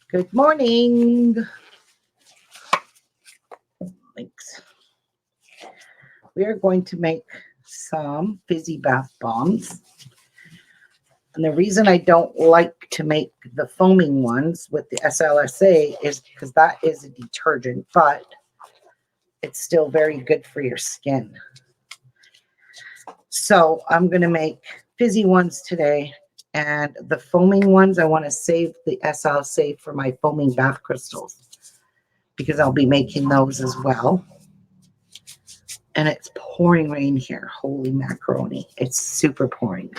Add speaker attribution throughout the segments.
Speaker 1: Good morning. Thanks. We are going to make some fizzy bath bombs. And the reason I don't like to make the foaming ones with the SLSA is because that is a detergent, but it's still very good for your skin. So I'm going to make fizzy ones today. And the foaming ones, I want to save the SLSA for my foaming bath crystals because I'll be making those as well. And it's pouring rain here. Holy macaroni. It's super pouring.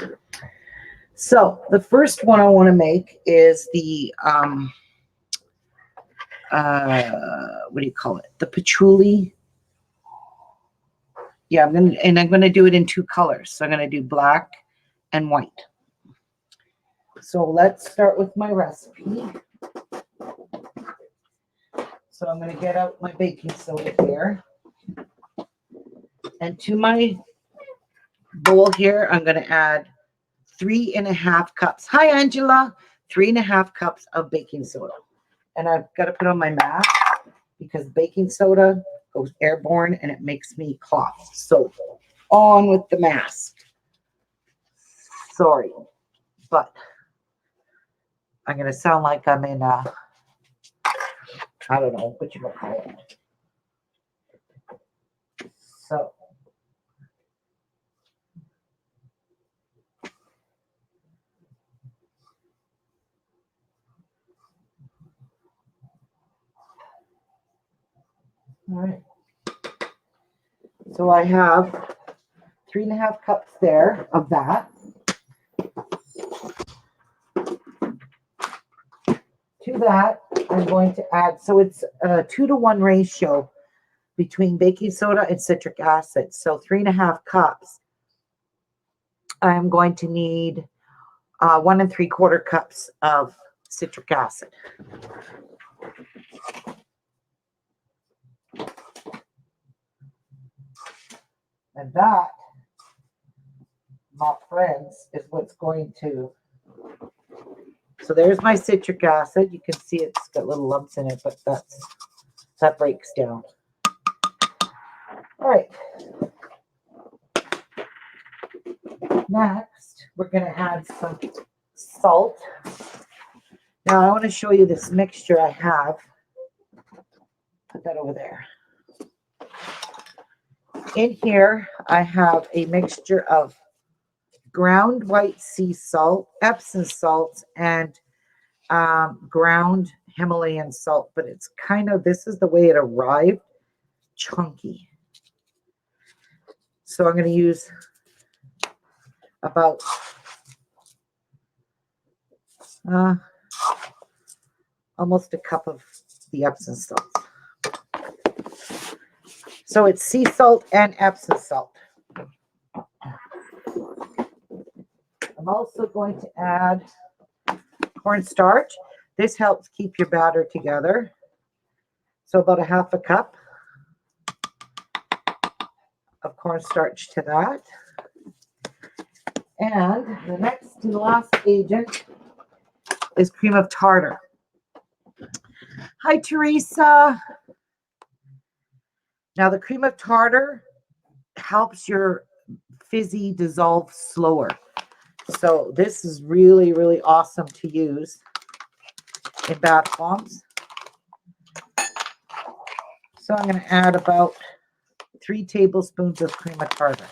Speaker 1: So the first one I want to make is the, what do you call it? The patchouli. Yeah, I'm going to do it in two colors. So I'm going to do black and white. So let's start with my recipe. So I'm going to get out my baking soda here. And to my bowl here, I'm going to add 3.5 cups. Hi, Angela. 3.5 cups of baking soda. And I've got to put on my mask because baking soda goes airborne and it makes me cough. So on with the mask. Sorry, but I'm going to sound like I'm in a, I don't know, what you call it. So. All right. So I have 3.5 cups there of that. To that, I'm going to add, so it's a 2-to-1 ratio between baking soda and citric acid. So 3.5 cups. I'm going to need 1 3/4 cups of citric acid. And that, my friends, is what's going to, so there's my citric acid. You can see it's got little lumps in it, but that breaks down. All right. Next, we're going to add some salt. Now, I want to show you this mixture I have. Put that over there. In here, I have a mixture of ground white sea salt, Epsom salts, and ground Himalayan salt. But it's kind of, this is the way it arrived, chunky. So I'm going to use about almost a cup of the Epsom salt. So it's sea salt and Epsom salt. I'm also going to add cornstarch. This helps keep your batter together. So about 1/2 cup of cornstarch to that. And the next and last agent is cream of tartar. Hi, Teresa. Now, the cream of tartar helps your fizzy dissolve slower. So this is really, really awesome to use in bath bombs. So I'm going to add about 3 tablespoons of cream of tartar.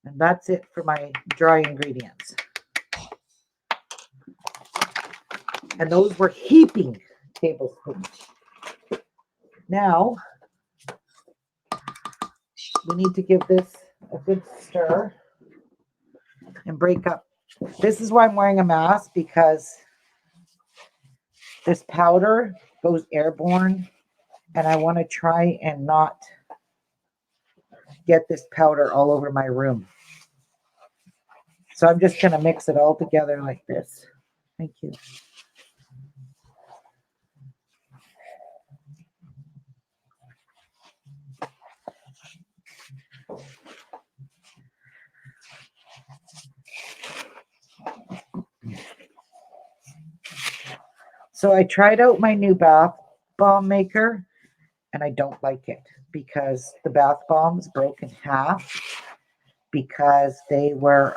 Speaker 1: And that's it for my dry ingredients. And those were heaping tablespoons. Now, we need to give this a good stir and break up. This is why I'm wearing a mask, because this powder goes airborne and I want to try and not get this powder all over my room. So I'm just going to mix it all together like this. Thank you. So I tried out my new bath bomb maker, and I don't like it because the bath bombs broke in half because they were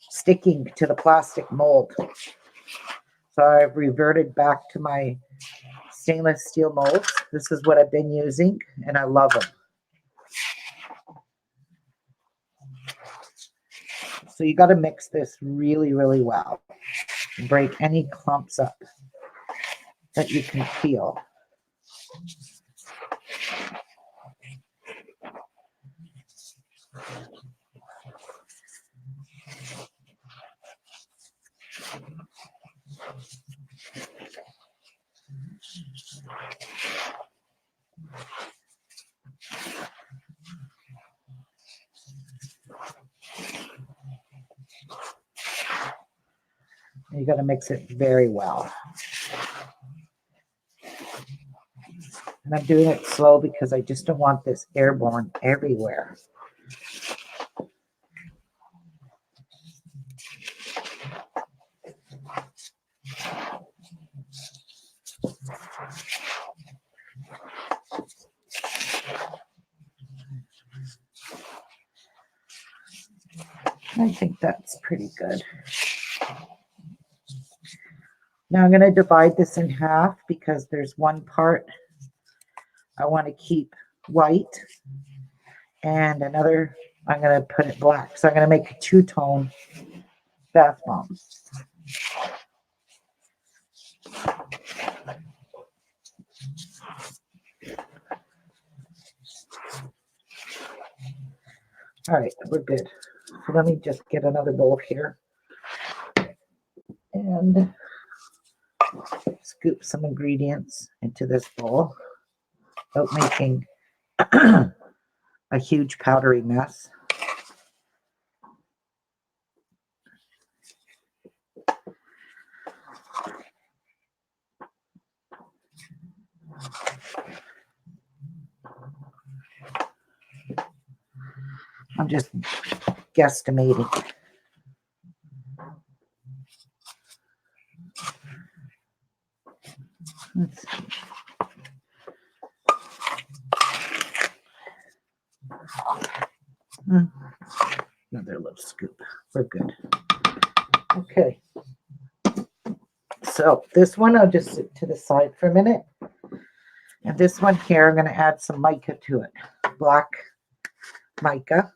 Speaker 1: sticking to the plastic mold. So I've reverted back to my stainless steel molds. This is what I've been using, and I love them. So you got to mix this really, really well. Break any clumps up that you can feel. You got to mix it very well. And I'm doing it slow because I just don't want this airborne everywhere. I think that's pretty good. Now I'm going to divide this in half because there's one part I want to keep white and another I'm going to put it black. So I'm going to make a two-tone bath bomb. All right, we're good. So let me just get another bowl here and scoop some ingredients into this bowl without making a huge powdery mess. I'm just guesstimating. Let's see. Another little scoop. We're good. Okay. So this one I'll just sit to the side for a minute. And this one here, I'm going to add some mica to it. Black mica.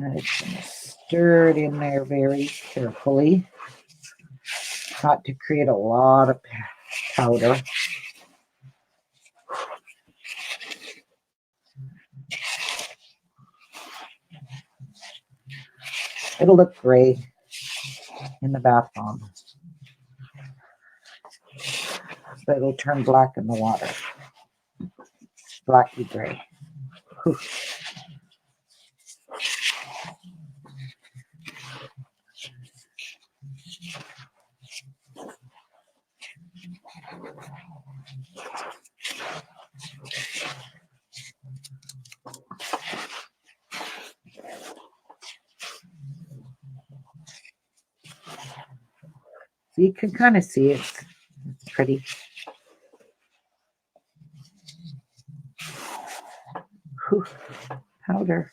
Speaker 1: And it's going to stir it in there very carefully, not to create a lot of powder. It'll look gray in the bath bomb, but it'll turn black in the water. Blacky gray. Whew. So you can kind of see it's pretty. Whew. Powder.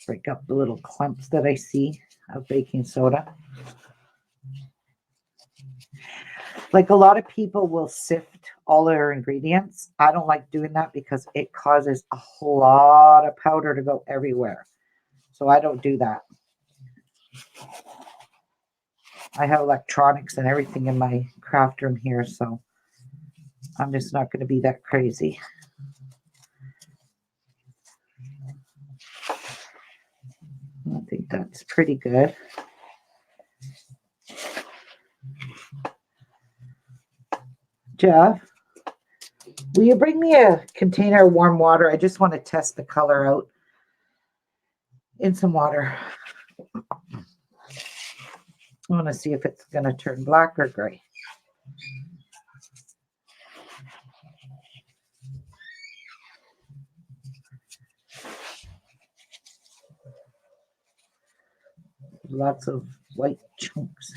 Speaker 1: Break up the little clumps that I see of baking soda. Like a lot of people will sift all their ingredients. I don't like doing that because it causes a whole lot of powder to go everywhere. So I don't do that. I have electronics and everything in my craft room here, so I'm just not going to be that crazy. I think that's pretty good. Jeff, will you bring me a container of warm water? I just want to test the color out in some water. I want to see if it's going to turn black or gray. Lots of white chunks.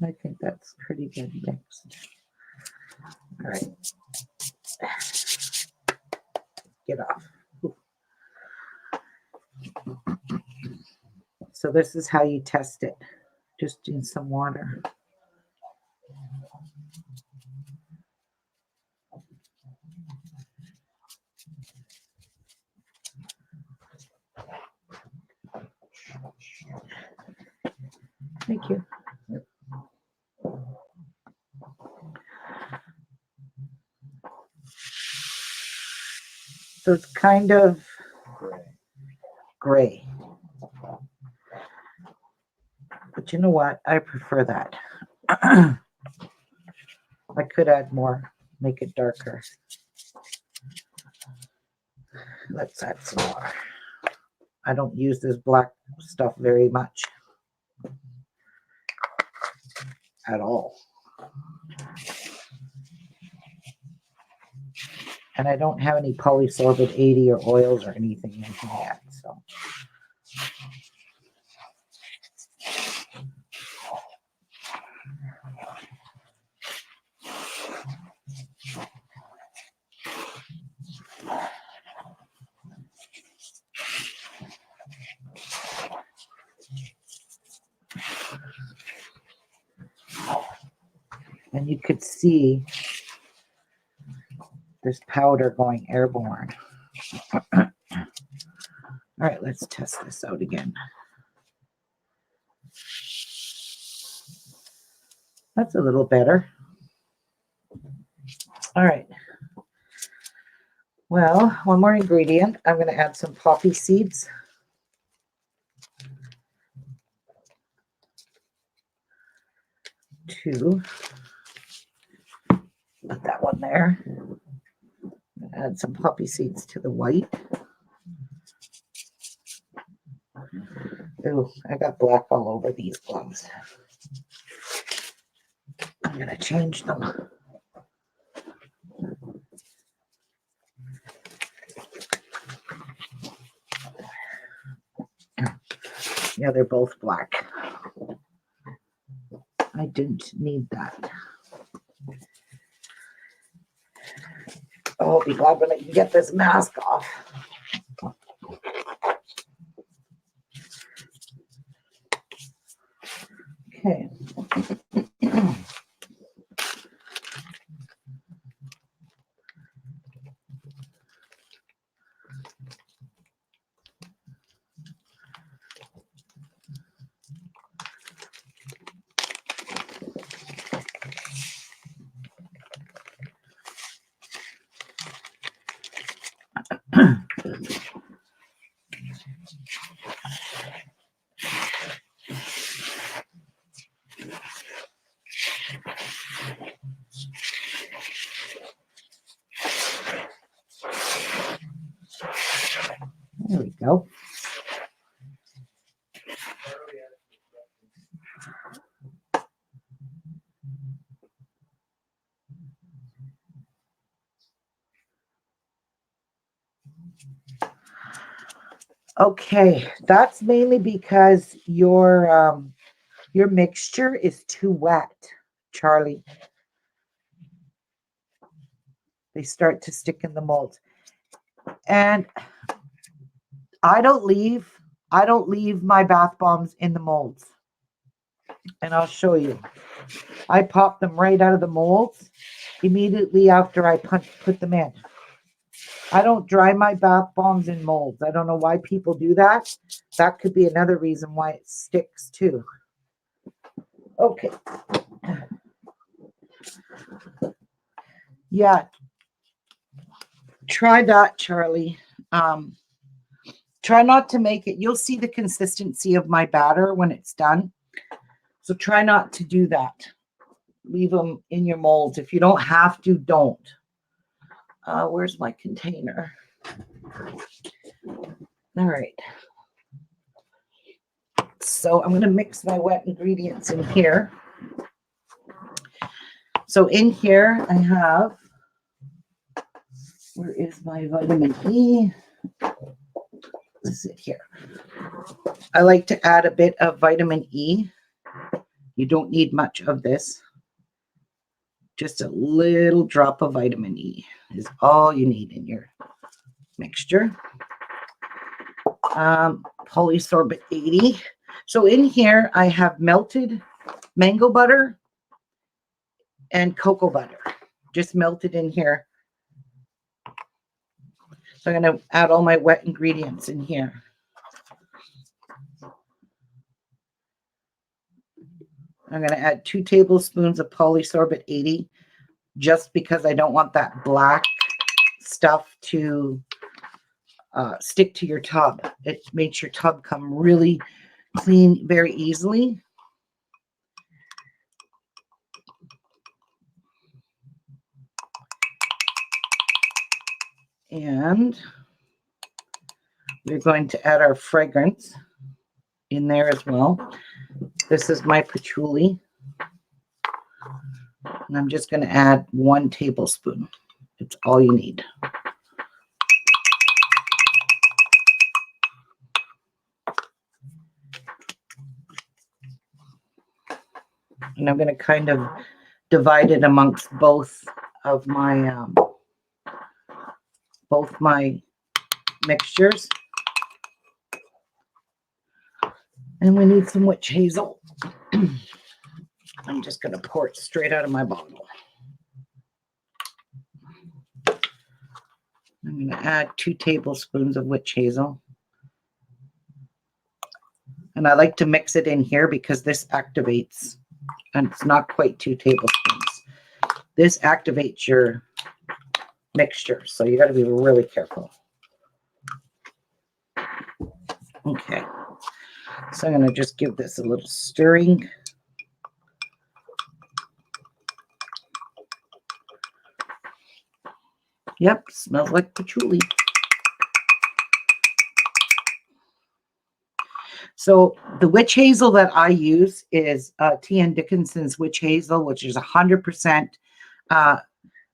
Speaker 1: I think that's pretty good mixed. All right. Get off. Ooh. So this is how you test it. Just in some water. Thank you. So it's kind of gray. But you know what? I prefer that. I could add more, make it darker. Let's add some more. I don't use this black stuff very much at all. And I don't have any polysorbate 80 or oils or anything in here yet. So and you could see this powder going airborne. All right, let's test this out again. That's a little better. All right. Well, one more ingredient. I'm going to add some poppy seeds. Two. Put that one there. Add some poppy seeds to the white. Ooh, I got black all over these gloves. I'm going to change them. Yeah, they're both black. I didn't need that. Oh, I'll be glad when I can get this mask off. Okay. There we go. Okay, that's mainly because your mixture is too wet, Charlie. They start to stick in the molds. And I don't leave my bath bombs in the molds. And I'll show you. I pop them right out of the molds immediately after I put them in. I don't dry my bath bombs in molds. I don't know why people do that. That could be another reason why it sticks too. Okay. Yeah. try that, Charlie. Try not to make it. You'll see the consistency of my batter when it's done. So try not to do that. Leave them in your molds. If you don't have to, don't. Where's my container? All right. So I'm going to mix my wet ingredients in here. So in here I have, where is my vitamin E? This is it here. I like to add a bit of vitamin E. You don't need much of this. Just a little drop of vitamin E is all you need in your mixture. Polysorbate 80. So in here I have melted mango butter and cocoa butter. Just melted in here. So I'm going to add all my wet ingredients in here. I'm going to add 2 tablespoons of polysorbate 80 just because I don't want that black stuff to stick to your tub. It makes your tub come really clean very easily. And we're going to add our fragrance in there as well. This is my patchouli. And I'm just going to add 1 tablespoon. It's all you need. And I'm going to kind of divide it amongst both of my mixtures. And we need some witch hazel. I'm just going to pour it straight out of my bottle. I'm going to add 2 tablespoons of witch hazel. And I like to mix it in here because this activates, and it's not quite 2 tablespoons. This activates your mixture, so you got to be really careful. Okay, so I'm going to just give this a little stirring. Yep, smells like patchouli. So the witch hazel that I use is T.N. Dickinson's witch hazel, which is 100%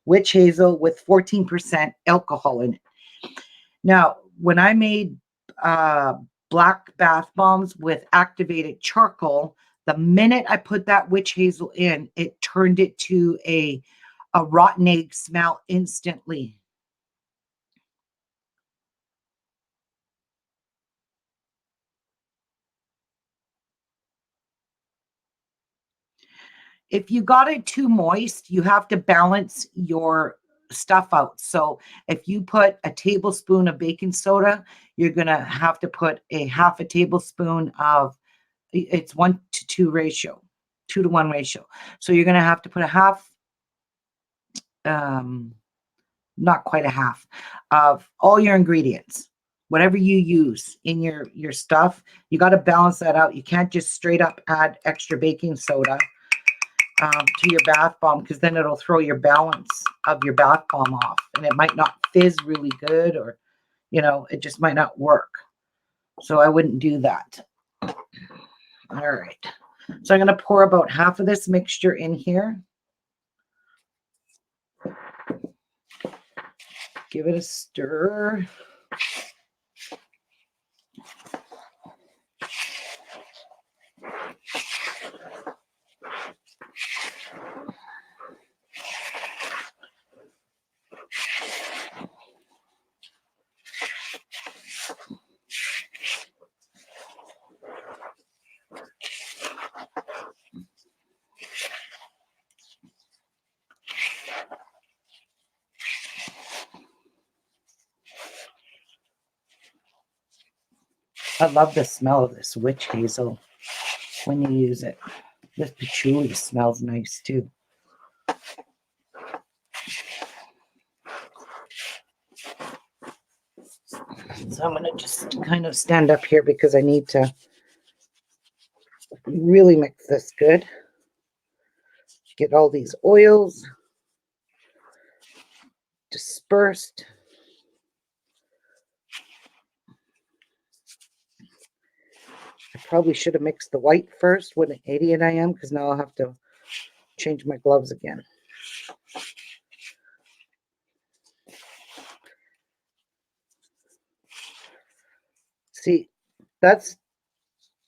Speaker 1: witch hazel with 14% alcohol in it. Now, when I made black bath bombs with activated charcoal, the minute I put that witch hazel in, it turned it to a rotten egg smell instantly. If you got it too moist, you have to balance your stuff out. So if you put a tablespoon of baking soda, you're going to have to put a half a tablespoon of, it's 1-to-2 ratio, 2-to-1 ratio. So you're going to have to put a half, not quite a half, of all your ingredients. Whatever you use in your stuff, you got to balance that out. You can't just straight up add extra baking soda to your bath bomb, because then it'll throw your balance of your bath bomb off, and it might not fizz really good, or it just might not work. So I wouldn't do that. All right, so I'm going to pour about half of this mixture in here. Give it a stir. I love the smell of this witch hazel when you use it. This patchouli smells nice too. So I'm going to just kind of stand up here because I need to really mix this good. Get all these oils dispersed. I probably should have mixed the white first. What an idiot I am, because now I'll have to change my gloves again. See, that's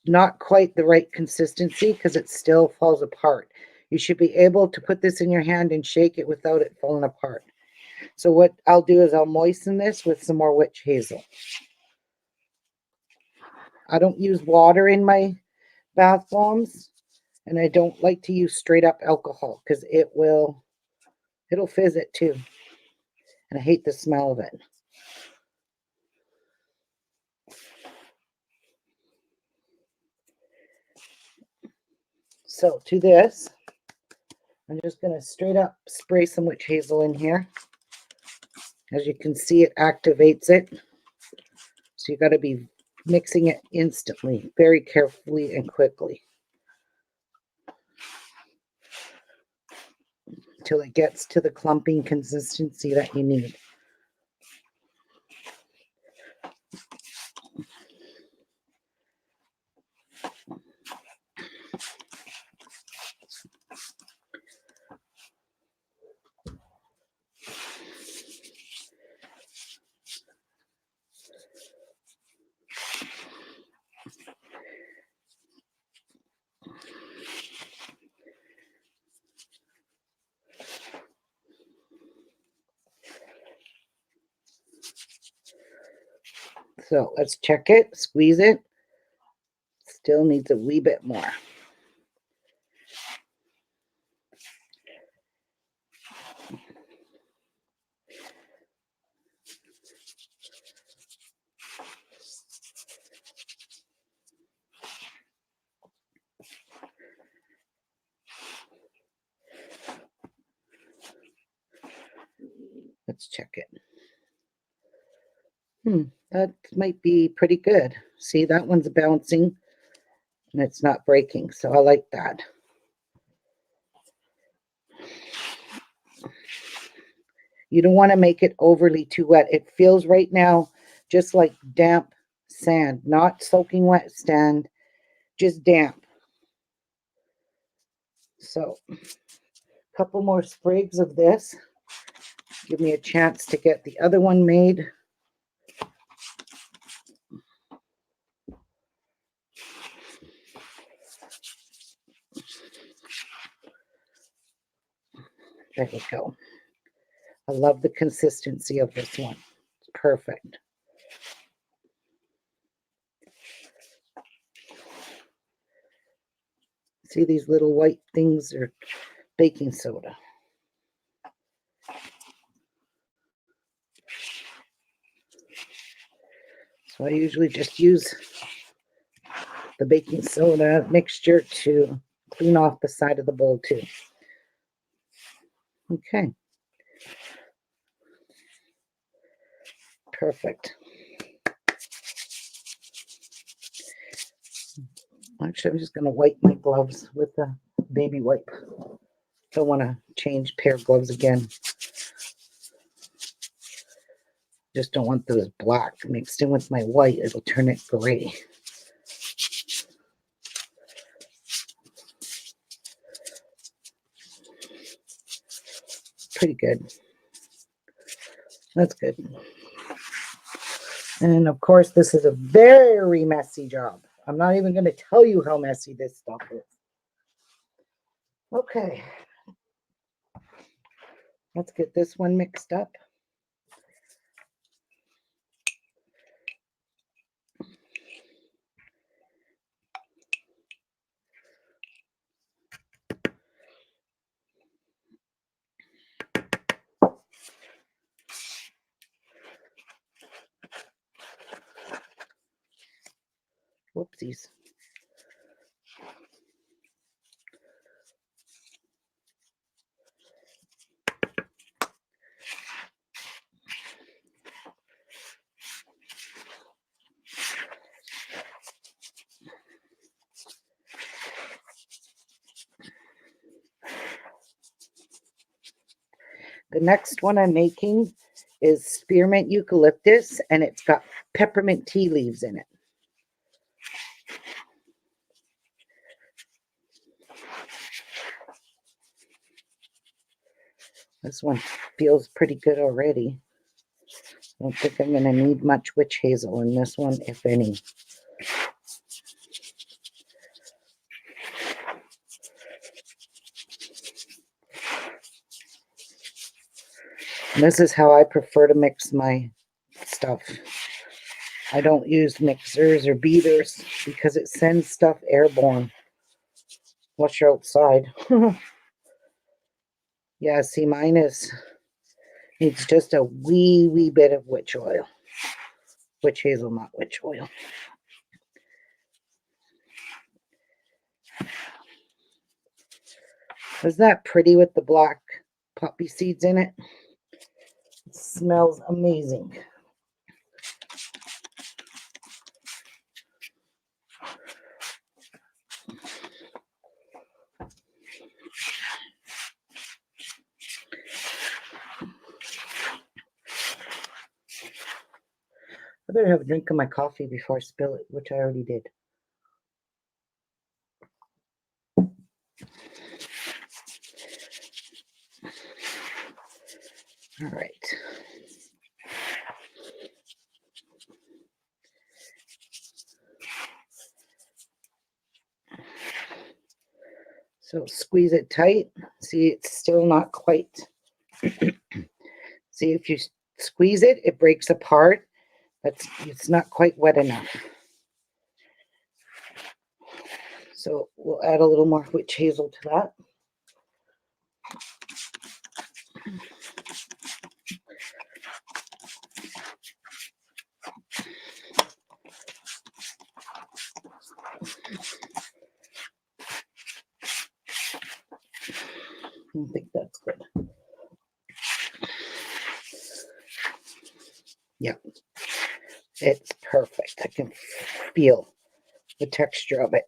Speaker 1: not quite the right consistency because it still falls apart. You should be able to put this in your hand and shake it without it falling apart. So what I'll do is I'll moisten this with some more witch hazel. I don't use water in my bath bombs, and I don't like to use straight up alcohol because it'll fizz it too. And I hate the smell of it. So to this, I'm just going to straight up spray some witch hazel in here. As you can see, it activates it. So you got to be mixing it instantly, very carefully and quickly, till it gets to the clumping consistency that you need. So let's check it, squeeze it. Still needs a wee bit more. Let's check it. That might be pretty good. See, that one's bouncing and it's not breaking, so I like that. You don't want to make it overly too wet. It feels right now just like damp sand, not soaking wet sand, just damp. So a couple more sprigs of this. Give me a chance to get the other one made. There we go. I love the consistency of this one. It's perfect. See, these little white things are baking soda. So I usually just use the baking soda mixture to clean off the side of the bowl too. Okay. Perfect. Actually, I'm just going to wipe my gloves with a baby wipe. Don't want to change pair of gloves again. Just don't want those black mixed in with my white. It'll turn it gray. Pretty good. That's good. And of course, this is a very messy job. I'm not even going to tell you how messy this stuff is. Okay. Let's get this one mixed up. Whoopsies. The next one I'm making is Spearmint Eucalyptus, and it's got peppermint tea leaves in it. This one feels pretty good already. I don't think I'm going to need much witch hazel in this one, if any. And this is how I prefer to mix my stuff. I don't use mixers or beaters because it sends stuff airborne. Once you're outside. Yeah, see, mine needs just a wee bit of witch oil. Witch hazel, not witch oil. Isn't that pretty with the black poppy seeds in it? It smells amazing. I better have a drink of my coffee before I spill it, which I already did. All right. So squeeze it tight. See, it's still not quite. See, if you squeeze it, it breaks apart. It's not quite wet enough. So we'll add a little more witch hazel to that. I think that's good. Yep. It's perfect. I can feel the texture of it.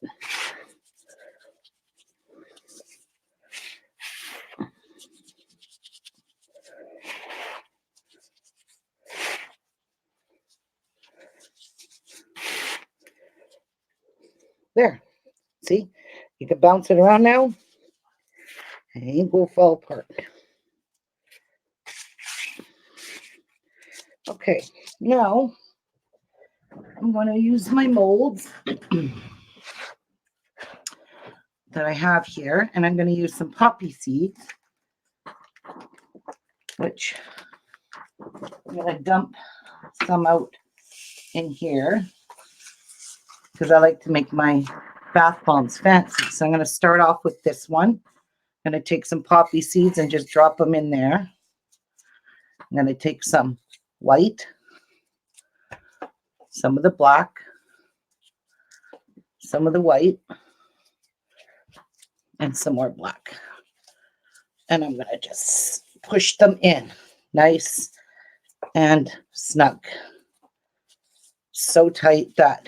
Speaker 1: There. See? You can bounce it around now. It ain't gonna fall apart. Okay, now I'm going to use my molds that I have here, and I'm going to use some poppy seeds, which I'm going to dump some out in here because I like to make my bath bombs fancy. So I'm going to start off with this one. I'm going to take some poppy seeds and just drop them in there. I'm going to take some white, some of the black, some of the white, and some more black. And I'm going to just push them in nice and snug. So tight that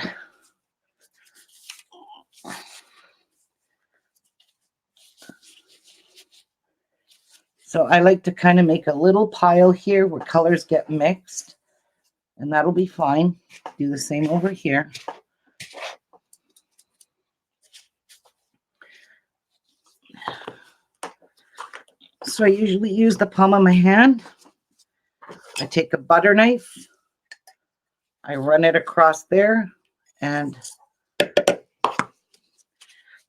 Speaker 1: so I like to kind of make a little pile here where colors get mixed, and that'll be fine. Do the same over here. So I usually use the palm of my hand. I take a butter knife. I run it across there, and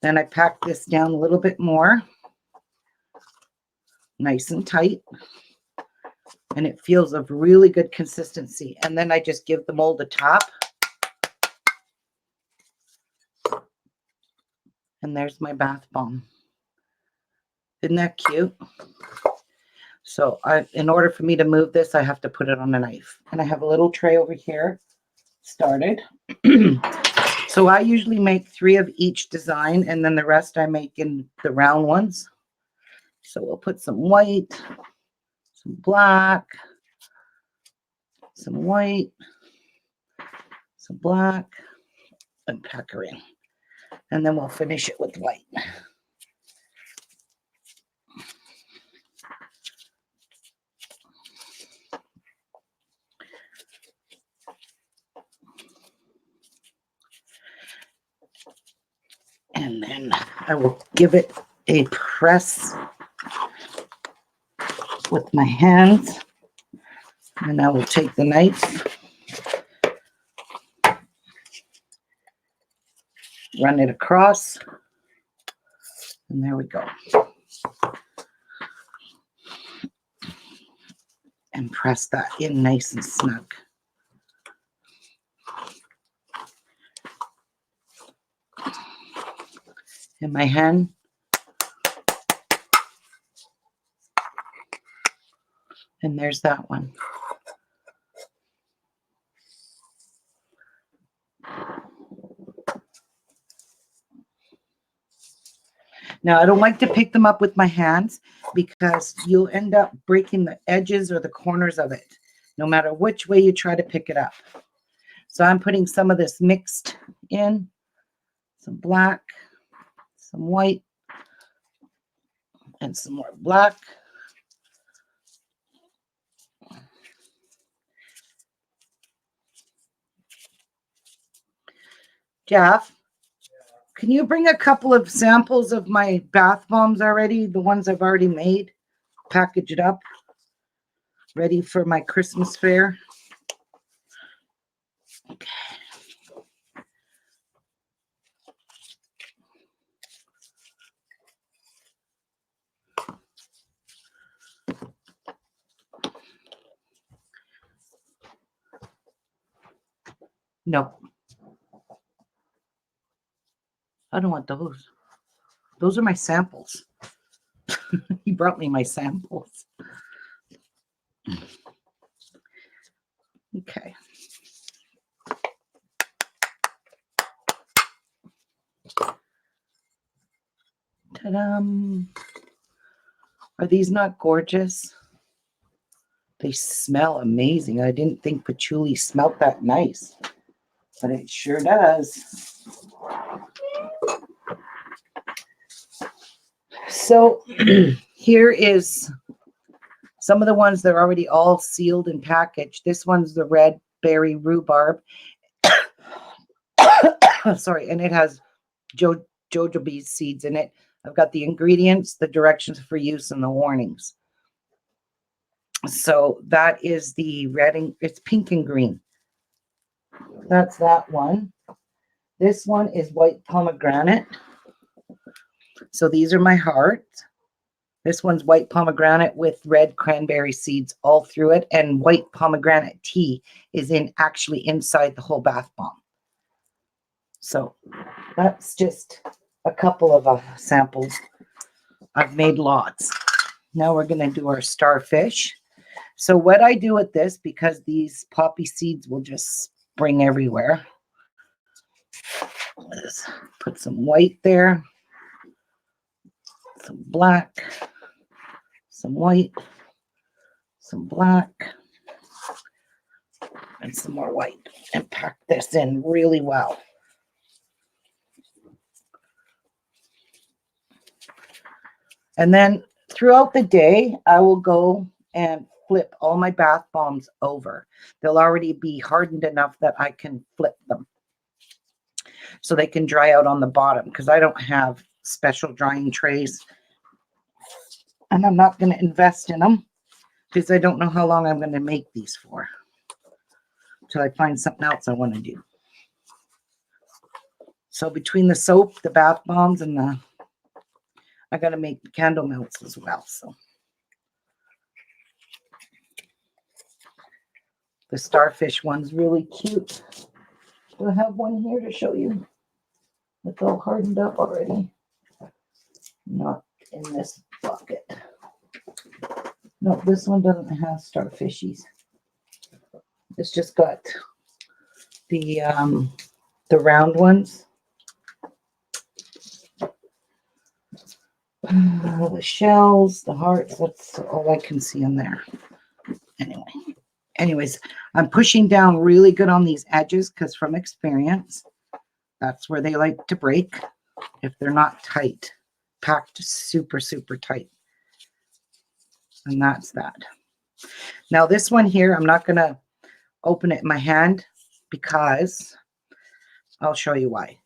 Speaker 1: then I pack this down a little bit more. Nice and tight. And it feels of really good consistency. And then I just give the mold a tap. And there's my bath bomb. Isn't that cute? So in order for me to move this, I have to put it on a knife. And I have a little tray over here started. So I usually make 3 of each design, and then the rest I make in the round ones. So we'll put some white, some black, some white, some black, and pack her in. And then we'll finish it with white. And then I will give it a press with my hands. And I will take the knife, run it across, and there we go. And press that in nice and snug. In my hand, and there's that one. Now, I don't like to pick them up with my hands because you'll end up breaking the edges or the corners of it, no matter which way you try to pick it up. So I'm putting some of this mixed in, some black, some white, and some more black. Jeff, can you bring a couple of samples of my bath bombs already? The ones I've already made, packaged up, ready for my Christmas fair. Okay. No, I don't want those. Those are my samples. He brought me my samples. Okay. Ta-da! Are these not gorgeous? They smell amazing. I didn't think patchouli smelled that nice, but it sure does. So here is some of the ones that are already all sealed and packaged. This one's the red berry rhubarb. Sorry, and it has jojoba seeds in it. I've got the ingredients, the directions for use, and the warnings. So that is the red, and it's pink and green. That's that one. This one is white pomegranate. So these are my hearts. This one's white pomegranate with red cranberry seeds all through it. And white pomegranate tea is actually inside the whole bath bomb. So that's just a couple of samples. I've made lots. Now we're going to do our starfish. So what I do with this, because these poppy seeds will just spring everywhere, is put some white there, some black, some white, some black, and some more white, and pack this in really well. And then throughout the day, I will go and flip all my bath bombs over. They'll already be hardened enough that I can flip them so they can dry out on the bottom, because I don't have special drying trays. And I'm not going to invest in them because I don't know how long I'm going to make these for until I find something else I want to do. So between the soap, the bath bombs, and I got to make the candle melts as well. So the starfish one's really cute. Do I have one here to show you? It's all hardened up already. Not in this bucket. No, this one doesn't have starfishies. It's just got the round ones. The shells, the hearts, that's all I can see in there. Anyways, I'm pushing down really good on these edges because from experience, that's where they like to break if they're not tight, packed super, super tight. And that's that. Now this one here, I'm not going to open it in my hand because I'll show you why.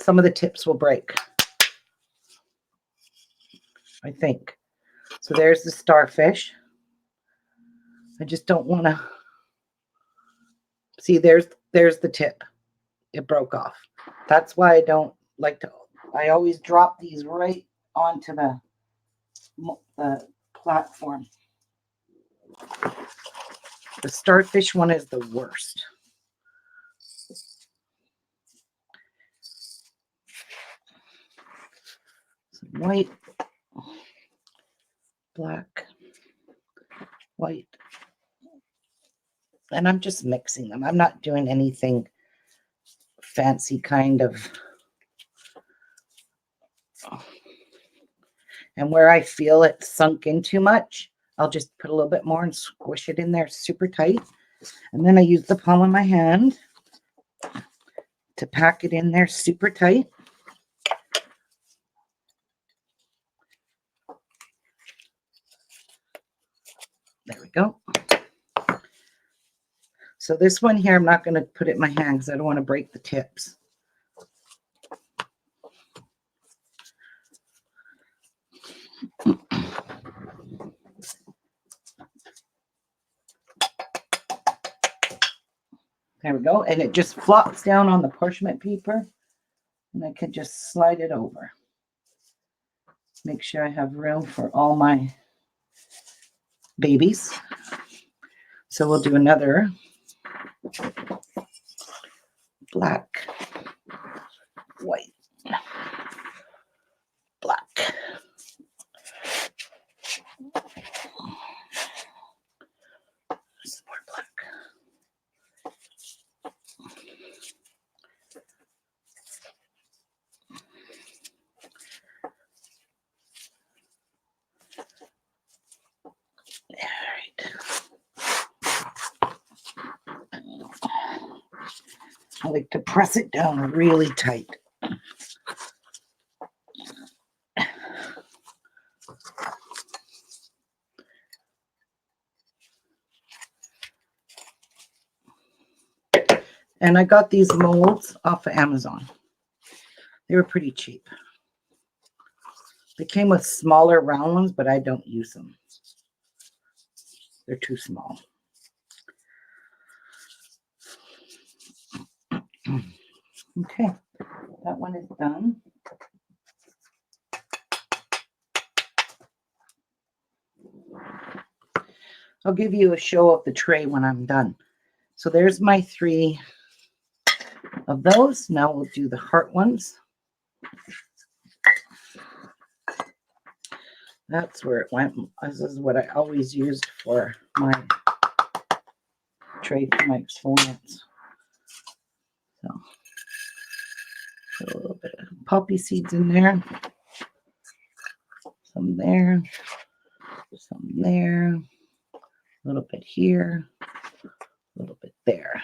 Speaker 1: some of the tips will break, I think. So there's the starfish. I just don't want to see, there's the tip. It broke off. That's why I don't like to, I always drop these right onto the platform. The starfish one is the worst. So white, black, white. And I'm just mixing them. I'm not doing anything fancy kind of. And where I feel it sunk in too much, I'll just put a little bit more and squish it in there super tight. And then I use the palm of my hand to pack it in there super tight. There we go. So this one here, I'm not going to put it in my hand because I don't want to break the tips. There we go. And it just flops down on the parchment paper. And I can just slide it over. Make sure I have room for all my babies. So we'll do another black, white, black. Some more black. I like to press it down really tight. And I got these molds off of Amazon. They were pretty cheap. They came with smaller round ones, but I don't use them. They're too small. Okay, that one is done. I'll give you a show of the tray when I'm done. So there's my 3 of those. Now we'll do the heart ones. That's where it went. This is what I always used for my tray for my exfoliants. So put a little bit of poppy seeds in there. Some there. Some there. A little bit here. A little bit there.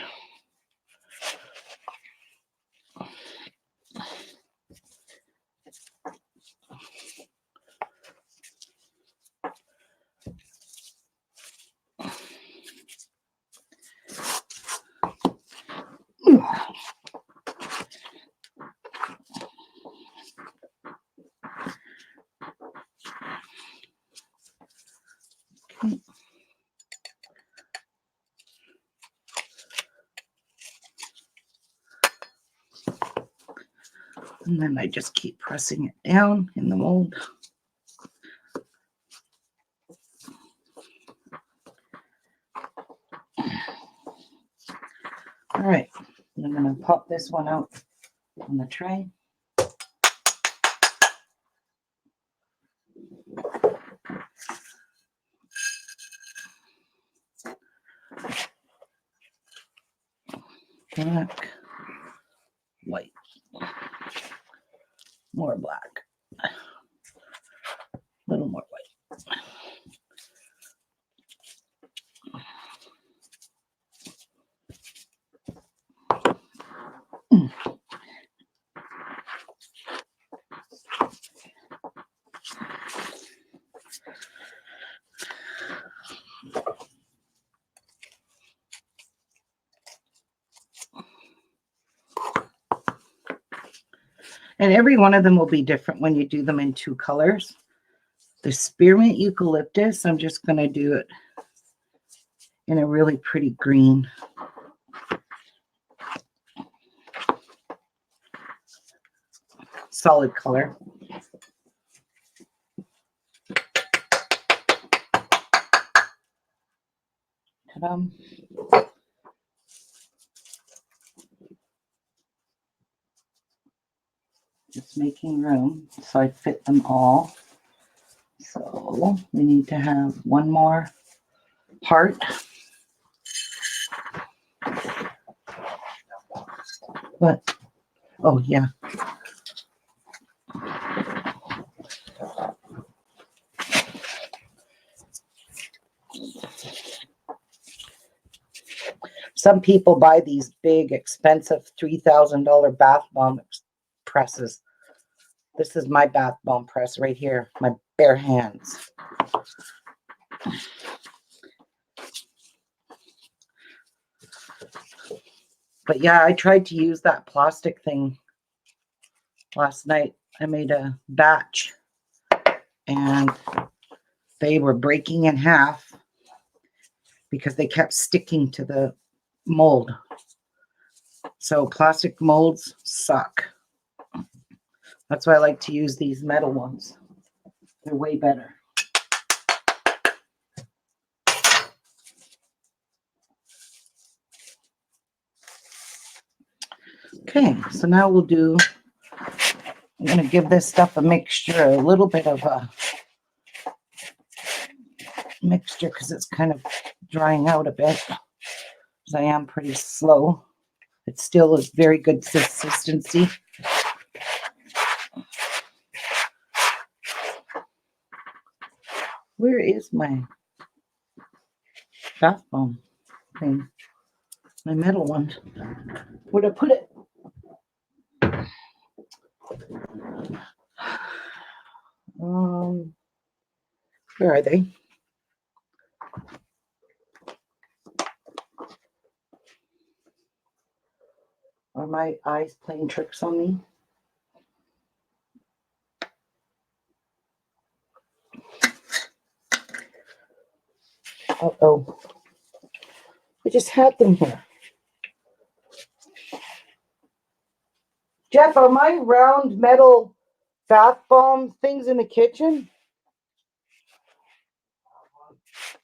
Speaker 1: And then I just keep pressing it down in the mold. All right, I'm going to pop this one out on the tray. Black, white, more black, a little more white. And every one of them will be different when you do them in 2 colors. The Spearmint Eucalyptus, I'm just going to do it in a really pretty green. Solid color. Ta-da. Just making room so I fit them all. So we need to have one more heart. What? Oh, yeah. Some people buy these big, expensive $3,000 bath bomb presses. This is my bath bomb press right here, my bare hands. But yeah, I tried to use that plastic thing last night. I made a batch and they were breaking in half because they kept sticking to the mold. So plastic molds suck. That's why I like to use these metal ones. They're way better. Okay, so now we'll do, I'm going to give this stuff a mixture, a little bit of a mixture because it's kind of drying out a bit because I am pretty slow. It still is very good consistency. Where is my bath bomb thing? My metal one. Where'd I put it? Where are they? Are my eyes playing tricks on me? Uh-oh. I just had them here. Jeff, are my round metal bath bomb things in the kitchen?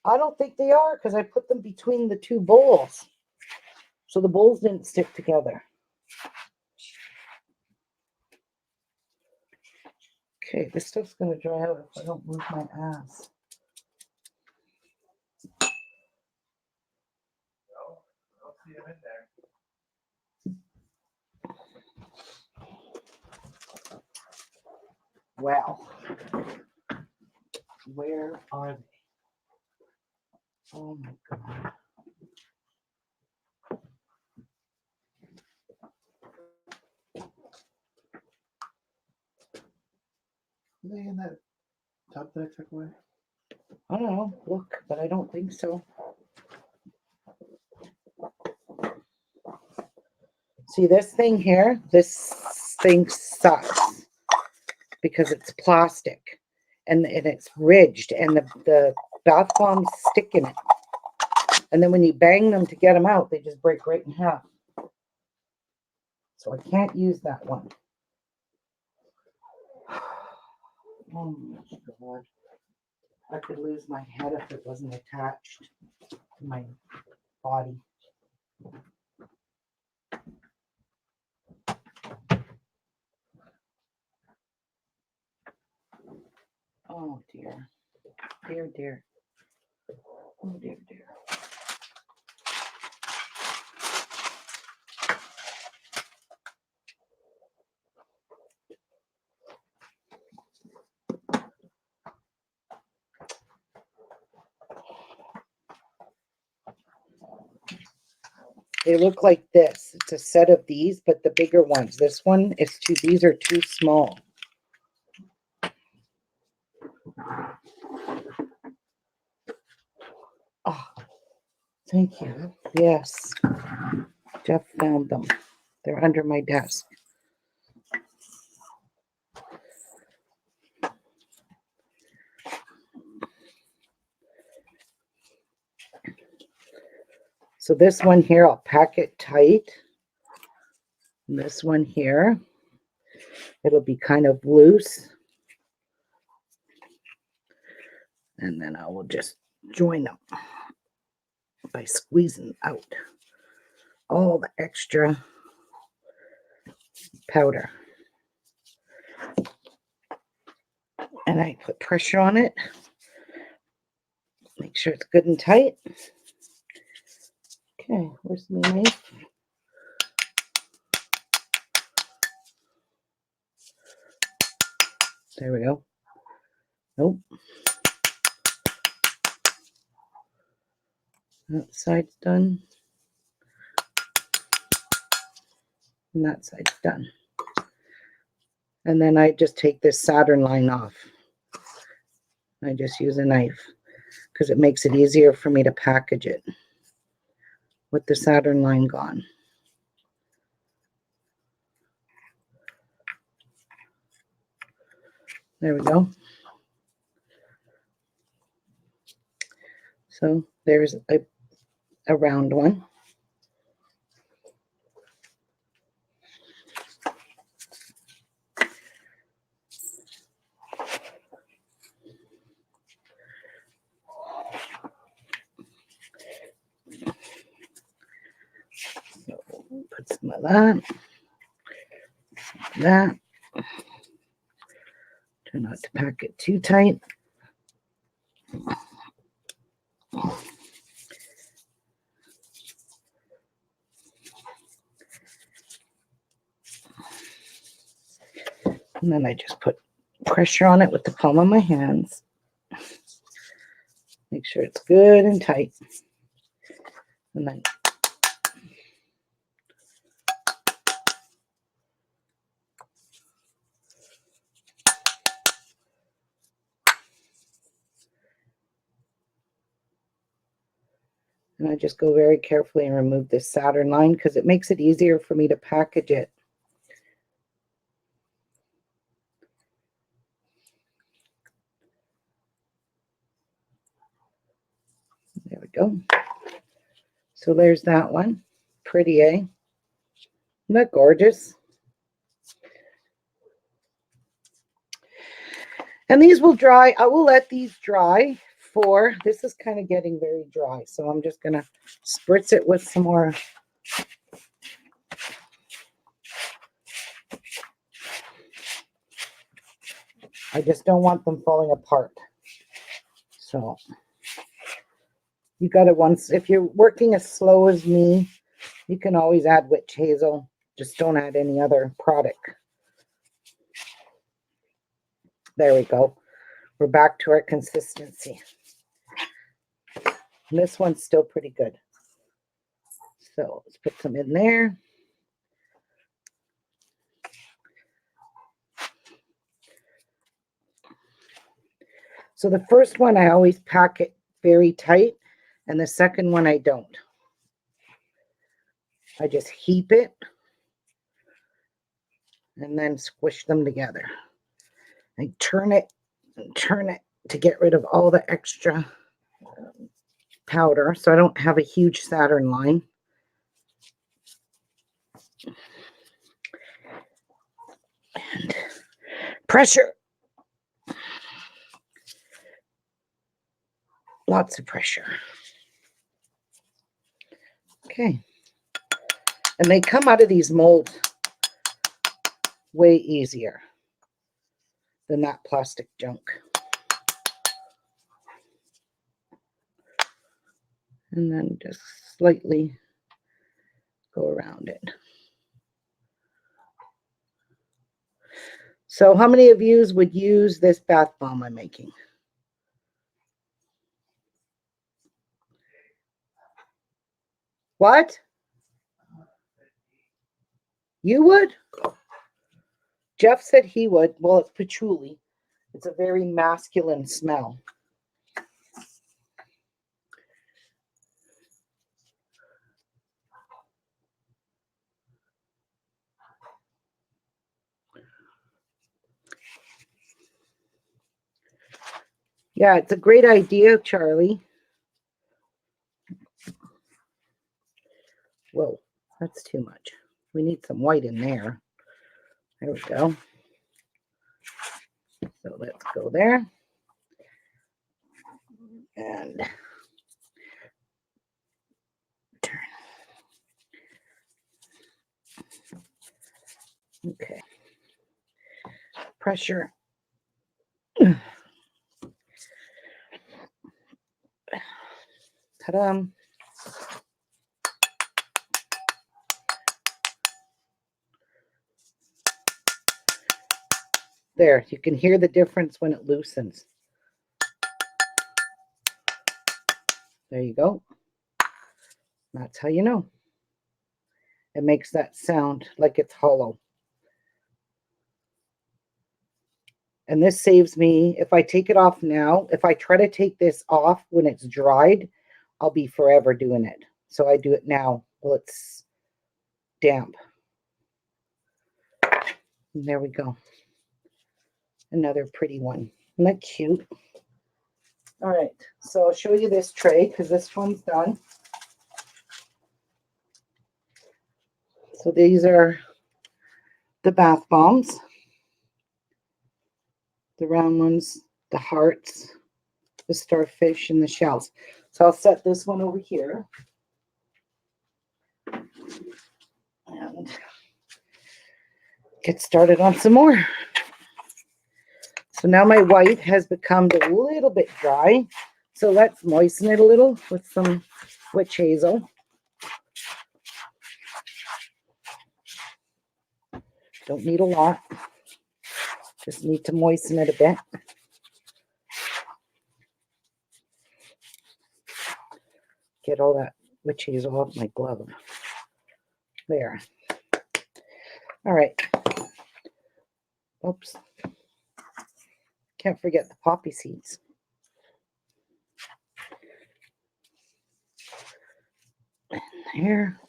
Speaker 1: I don't think they are because I put them between the 2 bowls. So the bowls didn't stick together. Okay, this stuff's going to dry out if I don't move my ass.
Speaker 2: No, I don't see them in there.
Speaker 1: Well, where are they? Oh my God.
Speaker 2: Are they in that tub that I took away?
Speaker 1: I don't know. Look, but I don't think so. See this thing here? This thing sucks because it's plastic and it's ridged and the bath bombs stick in it. And then when you bang them to get them out, they just break right in half. So I can't use that one. Oh my God. I could lose my head if it wasn't attached to my body. Oh dear. Dear, dear. Oh dear, dear. They look like this. It's a set of these, but the bigger ones. This one is too, these are too small. Oh, thank you. Yes. Jeff found them. They're under my desk. So this one here, I'll pack it tight. And this one here, it'll be kind of loose. And then I will just join them by squeezing out all the extra powder. And I put pressure on it. Make sure it's good and tight. Okay, where's my knife? There we go. Nope. That side's done. And that side's done. And then I just take this Saturn line off. I just use a knife because it makes it easier for me to package it with the Saturn line gone. There we go. So there's a round one. So put some of that. That. Try not to pack it too tight. And then I just put pressure on it with the palm of my hands. Make sure it's good and tight. And then I just go very carefully and remove this Saturn line because it makes it easier for me to package it. There we go. So there's that one. Pretty, eh? Isn't that gorgeous? And these will dry. I will let these dry for, this is kind of getting very dry. So I'm just going to spritz it with some more. I just don't want them falling apart. So you got to once, if you're working as slow as me, you can always add witch hazel. Just don't add any other product. There we go. We're back to our consistency. And this one's still pretty good. So let's put some in there. So the first one, I always pack it very tight. And the second one, I don't. I just heap it. And then squish them together. I turn it and turn it to get rid of all the extra powder. So I don't have a huge Saturn line. And pressure. Lots of pressure. Okay. And they come out of these molds way easier than that plastic junk. And then just slightly go around it. So how many of you would use this bath bomb I'm making? What? You would? Jeff said he would. Well, it's patchouli. It's a very masculine smell. Yeah, it's a great idea, Charlie. That's too much. We need some white in there. There we go. So let's go there. And turn. Okay. Pressure. Ta-da. There, you can hear the difference when it loosens. There you go. That's how you know. It makes that sound like it's hollow. And this saves me, if I take it off now, if I try to take this off when it's dried, I'll be forever doing it. So I do it now while it's damp. And there we go. Another pretty one. Isn't that cute? All right, so I'll show you this tray because this one's done. So these are the bath bombs. The round ones, the hearts, the starfish, and the shells. So I'll set this one over here. And get started on some more. So now my white has become a little bit dry. So let's moisten it a little with some witch hazel. Don't need a lot. Just need to moisten it a bit. Get all that witch hazel off my glove. There. All right. Oops. Can't forget the poppy seeds. And there.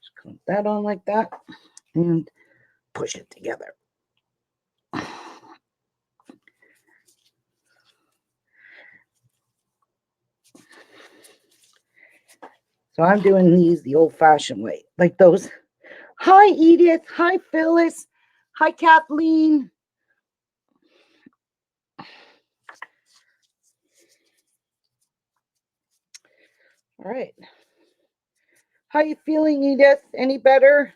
Speaker 1: Just clamp that on like that and push it together. So I'm doing these the old-fashioned way, like those. Hi, Edith. Hi, Phyllis. Hi, Kathleen. All right. How you feeling, Edith? Any better?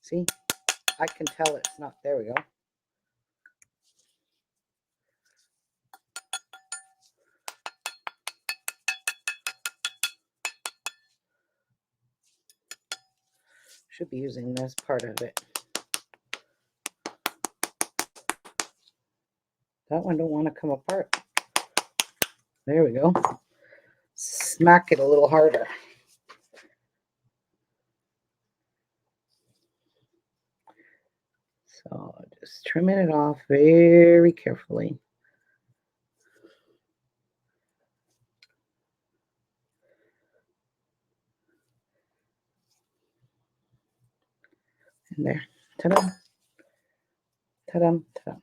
Speaker 1: See, I can tell it's not. There we go. Should be using this part of it. That one don't want to come apart. There we go. Smack it a little harder. So just trimming it off very carefully. And there. Ta-da. Ta-da. Ta-da.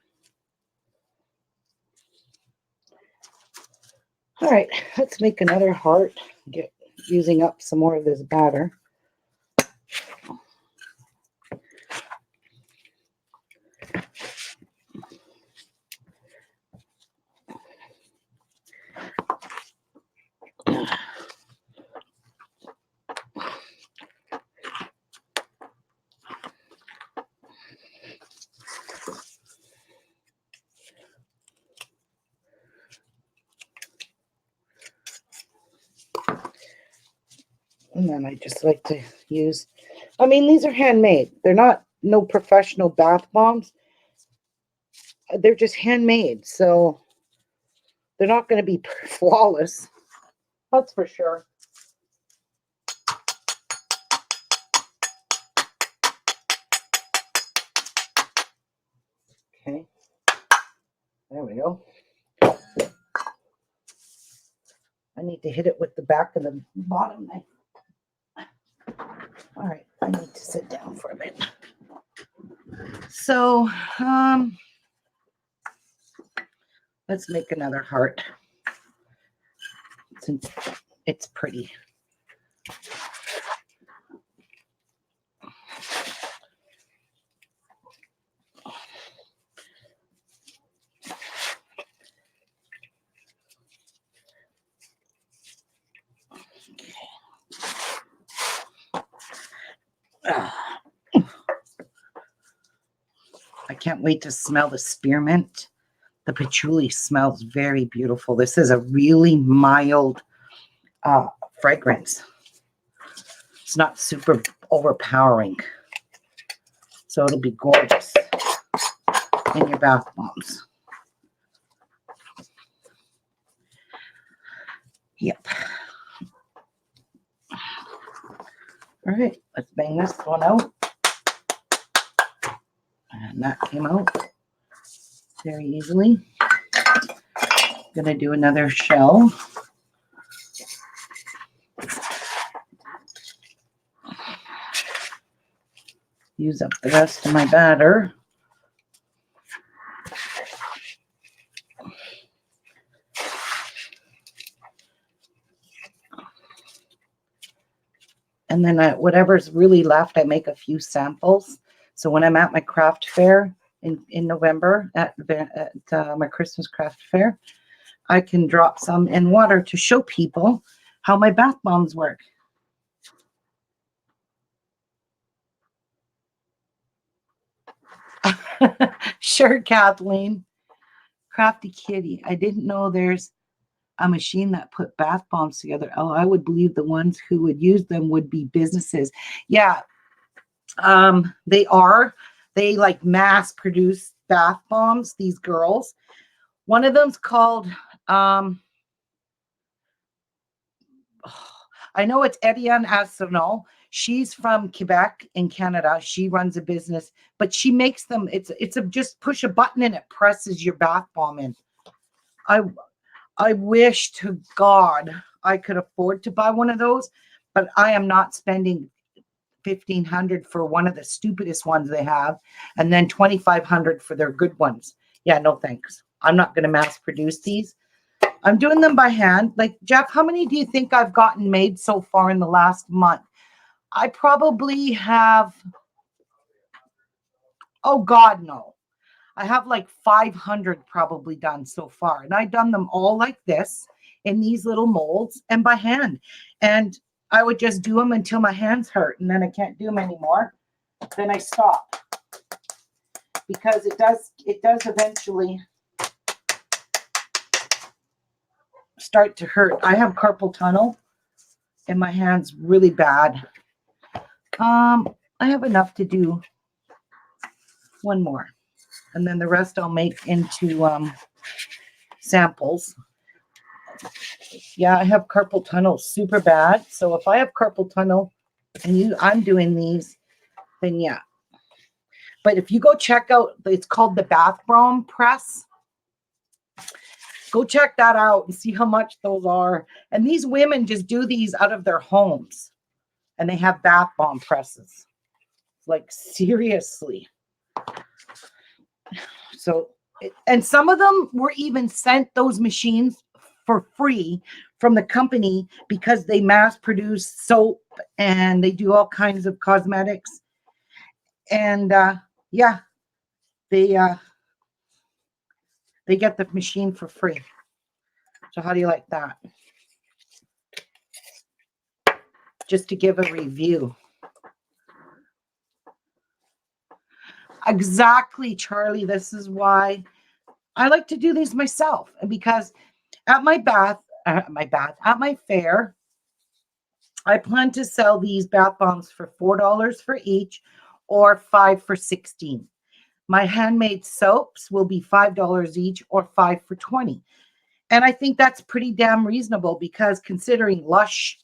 Speaker 1: All right, let's make another heart. Get using up some more of this batter. And then I just like to use, I mean, these are handmade. They're not no professional bath bombs. They're just handmade. So they're not going to be flawless. That's for sure. Okay. There we go. I need to hit it with the back of the bottom knife. sit down for a bit. So, let's make another heart since it's pretty. I can't wait to smell the spearmint. The patchouli smells very beautiful. This is a really mild fragrance. It's not super overpowering. So it'll be gorgeous in your bath bombs. Yep. All right, let's bang this one out. And that came out very easily. Gonna do another shell. Use up the rest of my batter. And then whatever's really left, I make a few samples. So when I'm at my craft fair in November at my Christmas craft fair, I can drop some in water to show people how my bath bombs work. Sure, Kathleen. Crafty Kitty. I didn't know there's a machine that put bath bombs together. Oh, I would believe the ones who would use them would be businesses. Yeah, they are. They like mass produce bath bombs, these girls. One of them's called, I know it's Ediane Arsenault. She's from Quebec in Canada. She runs a business, but she makes them. It's a just push a button and it presses your bath bomb in. I wish to God I could afford to buy one of those, but I am not spending $1,500 for one of the stupidest ones they have, and then $2,500 for their good ones. Yeah, no thanks. I'm not going to mass produce these. I'm doing them by hand. Like, Jeff, how many do you think I've gotten made so far in the last month? I probably have, oh God, no. I have like 500 probably done so far. And I've done them all like this in these little molds and by hand. And I would just do them until my hands hurt and then I can't do them anymore. Then I stop. Because it does eventually start to hurt. I have carpal tunnel and my hands really bad. I have enough to do one more. And then the rest I'll make into samples. Yeah, I have carpal tunnel super bad. So if I have carpal tunnel and I'm doing these, then yeah. But if you go check out, it's called the Bath Bomb Press. Go check that out and see how much those are. And these women just do these out of their homes. And they have bath bomb presses. Like, seriously. So, and some of them were even sent those machines for free from the company because they mass produce soap and they do all kinds of cosmetics. And yeah, they get the machine for free. So how do you like that? Just to give a review. Exactly, Charlie. This is why I like to do these myself. And because at my fair, I plan to sell these bath bombs for $4 for each or $5 for 16. My handmade soaps will be $5 each or $5 for 20. And I think that's pretty damn reasonable because considering Lush,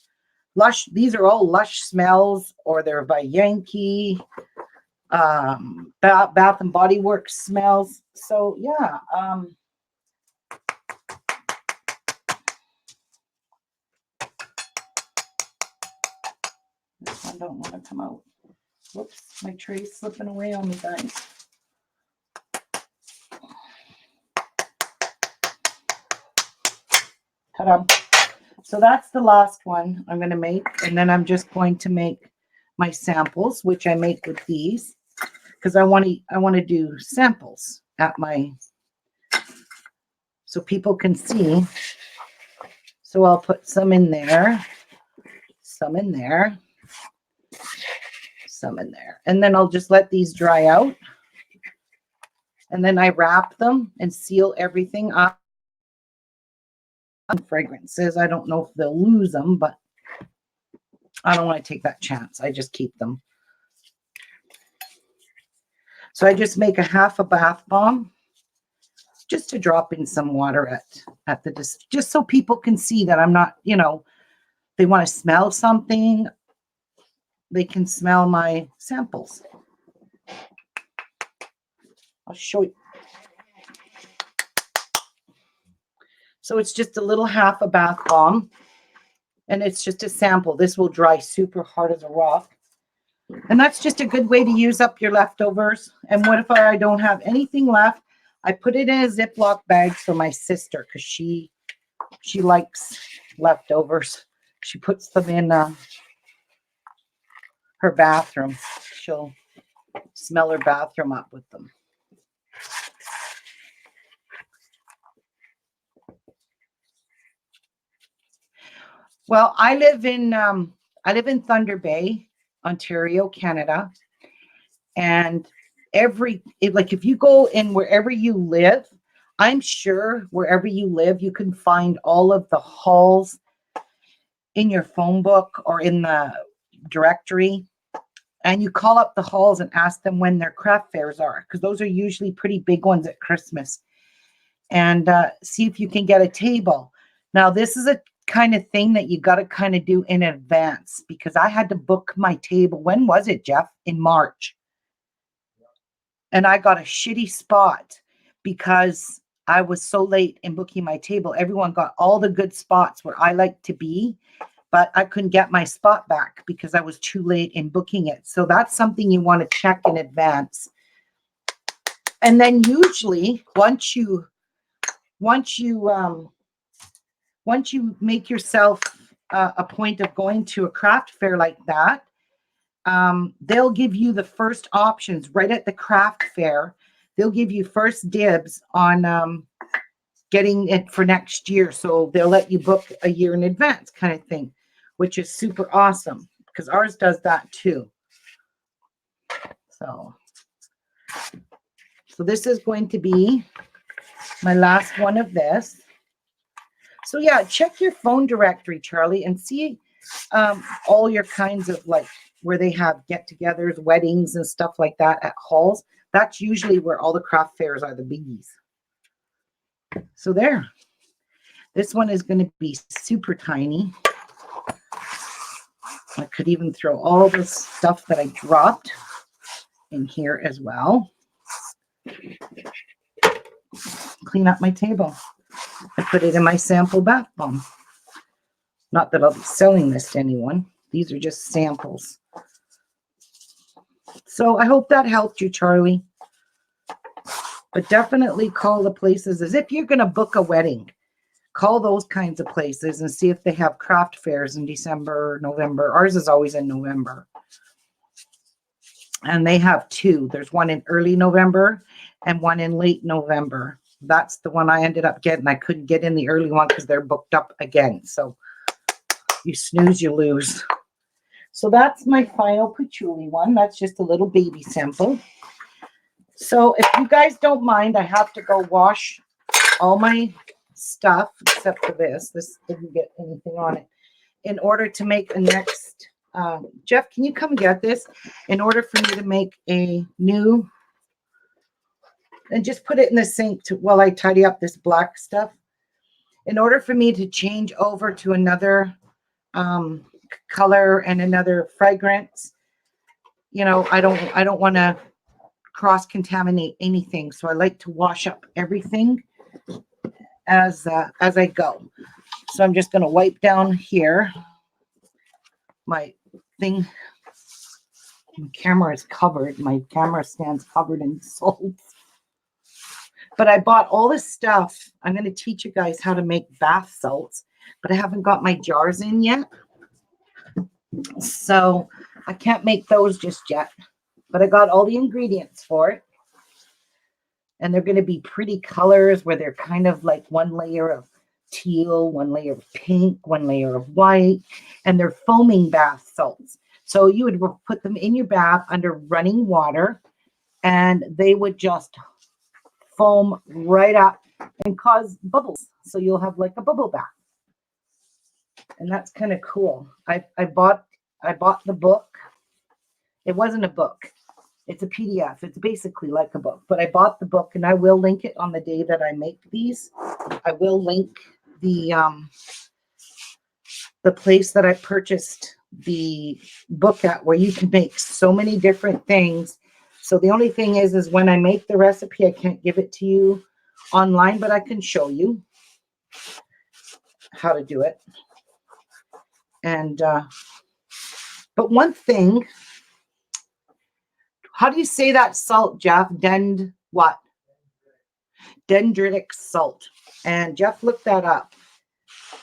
Speaker 1: these are all Lush smells, or they're by Yankee, Bath and Body Works smells. So yeah, this one don't want to come out. Whoops, my tray's slipping away on me, guys. Ta-da. So that's the last one I'm going to make. And then I'm just going to make my samples, which I make with these, because I want to do samples at my, so people can see. So I'll put some in there, some in there, some in there. And then I'll just let these dry out. And then I wrap them and seal everything up. Fragrances, I don't know if they'll lose them, but I don't want to take that chance. I just keep them. So I just make a half a bath bomb just to drop in some water at the, just so people can see that I'm not, you know, they want to smell something, they can smell my samples. I'll show you. So it's just a little half a bath bomb, and it's just a sample. This will dry super hard as a rock. And that's just a good way to use up your leftovers. And what if I don't have anything left? I put it in a Ziploc bag for my sister because she likes leftovers. She puts them in her bathroom. She'll smell her bathroom up with them. Well, I live in Thunder Bay, Ontario, Canada, and if you go in wherever you live, I'm sure wherever you live, you can find all of the halls in your phone book or in the directory, and you call up the halls and ask them when their craft fairs are, because those are usually pretty big ones at Christmas, and see if you can get a table. Now, this is a kind of thing that you got to kind of do in advance, because I had to book my table. When was it, Jeff? In March. And I got a shitty spot because I was so late in booking my table. Everyone got all the good spots where I like to be, but I couldn't get my spot back because I was too late in booking it. So that's something you want to check in advance. And then usually once you make yourself a point of going to a craft fair like that, they'll give you the first options right at the craft fair. They'll give you first dibs on getting it for next year. So they'll let you book a year in advance kind of thing, which is super awesome because ours does that too. So this is going to be my last one of this. So yeah, check your phone directory, Charlie, and see all your kinds of, like, where they have get-togethers, weddings and stuff like that at halls. That's usually where all the craft fairs are the biggies. So there. This one is going to be super tiny. I could even throw all the stuff that I dropped in here as well. Clean up my table. I put it in my sample bath bomb. Not that I'll be selling this to anyone. These are just samples. So I hope that helped you, Charlie. But definitely call the places, as if you're going to book a wedding. Call those kinds of places and see if they have craft fairs in December or November. Ours is always in November. And they have two. There's one in early November and one in late November. That's the one I ended up getting. I couldn't get in the early one because they're booked up again. So you snooze, you lose. So that's my final patchouli one. That's just a little baby sample. So if you guys don't mind, I have to go wash all my stuff except for this. This didn't get anything on it. In order to make a next, Jeff, can you come get this? In order for me to make a new, and just put it in the sink while I tidy up this black stuff. In order for me to change over to another color and another fragrance, you know, I don't want to cross-contaminate anything. So I like to wash up everything as I go. So I'm just going to wipe down here my thing My camera is covered. My camera stand's covered in salts. But I bought all this stuff. I'm going to teach you guys how to make bath salts, but I haven't got my jars in yet. So I can't make those just yet. But I got all the ingredients for it. And they're going to be pretty colors where they're kind of like one layer of teal, one layer of pink, one layer of white, and they're foaming bath salts. So you would put them in your bath under running water, and they would just foam right up and cause bubbles. So you'll have like a bubble bath. And that's kind of cool. I bought the book. It wasn't a book. It's a PDF. It's basically like a book. But I bought the book, and I will link it on the day that I make these. I will link the place that I purchased the book at, where you can make so many different things. So the only thing is when I make the recipe, I can't give it to you online, but I can show you how to do it. And but one thing, how do you say that salt, Jeff? What? Dendritic salt. And Jeff looked that up,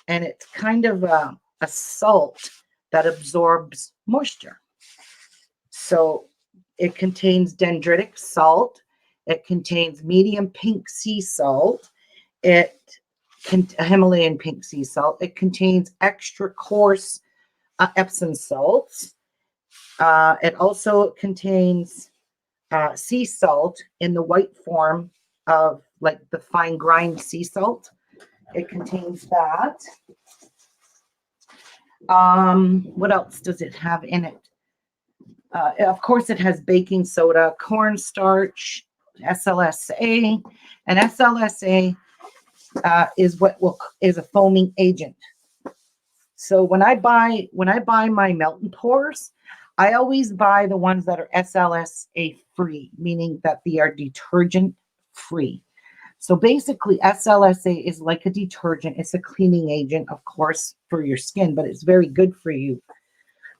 Speaker 1: and it's kind of a salt that absorbs moisture. So it contains dendritic salt. It contains medium pink sea salt. Himalayan pink sea salt. It contains extra coarse Epsom salts. It also contains sea salt in the white form of like the fine grind sea salt. It contains that. What else does it have in it? Of course, it has baking soda, cornstarch, SLSA, and SLSA is a foaming agent. So when I buy my melt and pours, I always buy the ones that are SLSA free, meaning that they are detergent free. So basically, SLSA is like a detergent. It's a cleaning agent, of course, for your skin, but it's very good for you.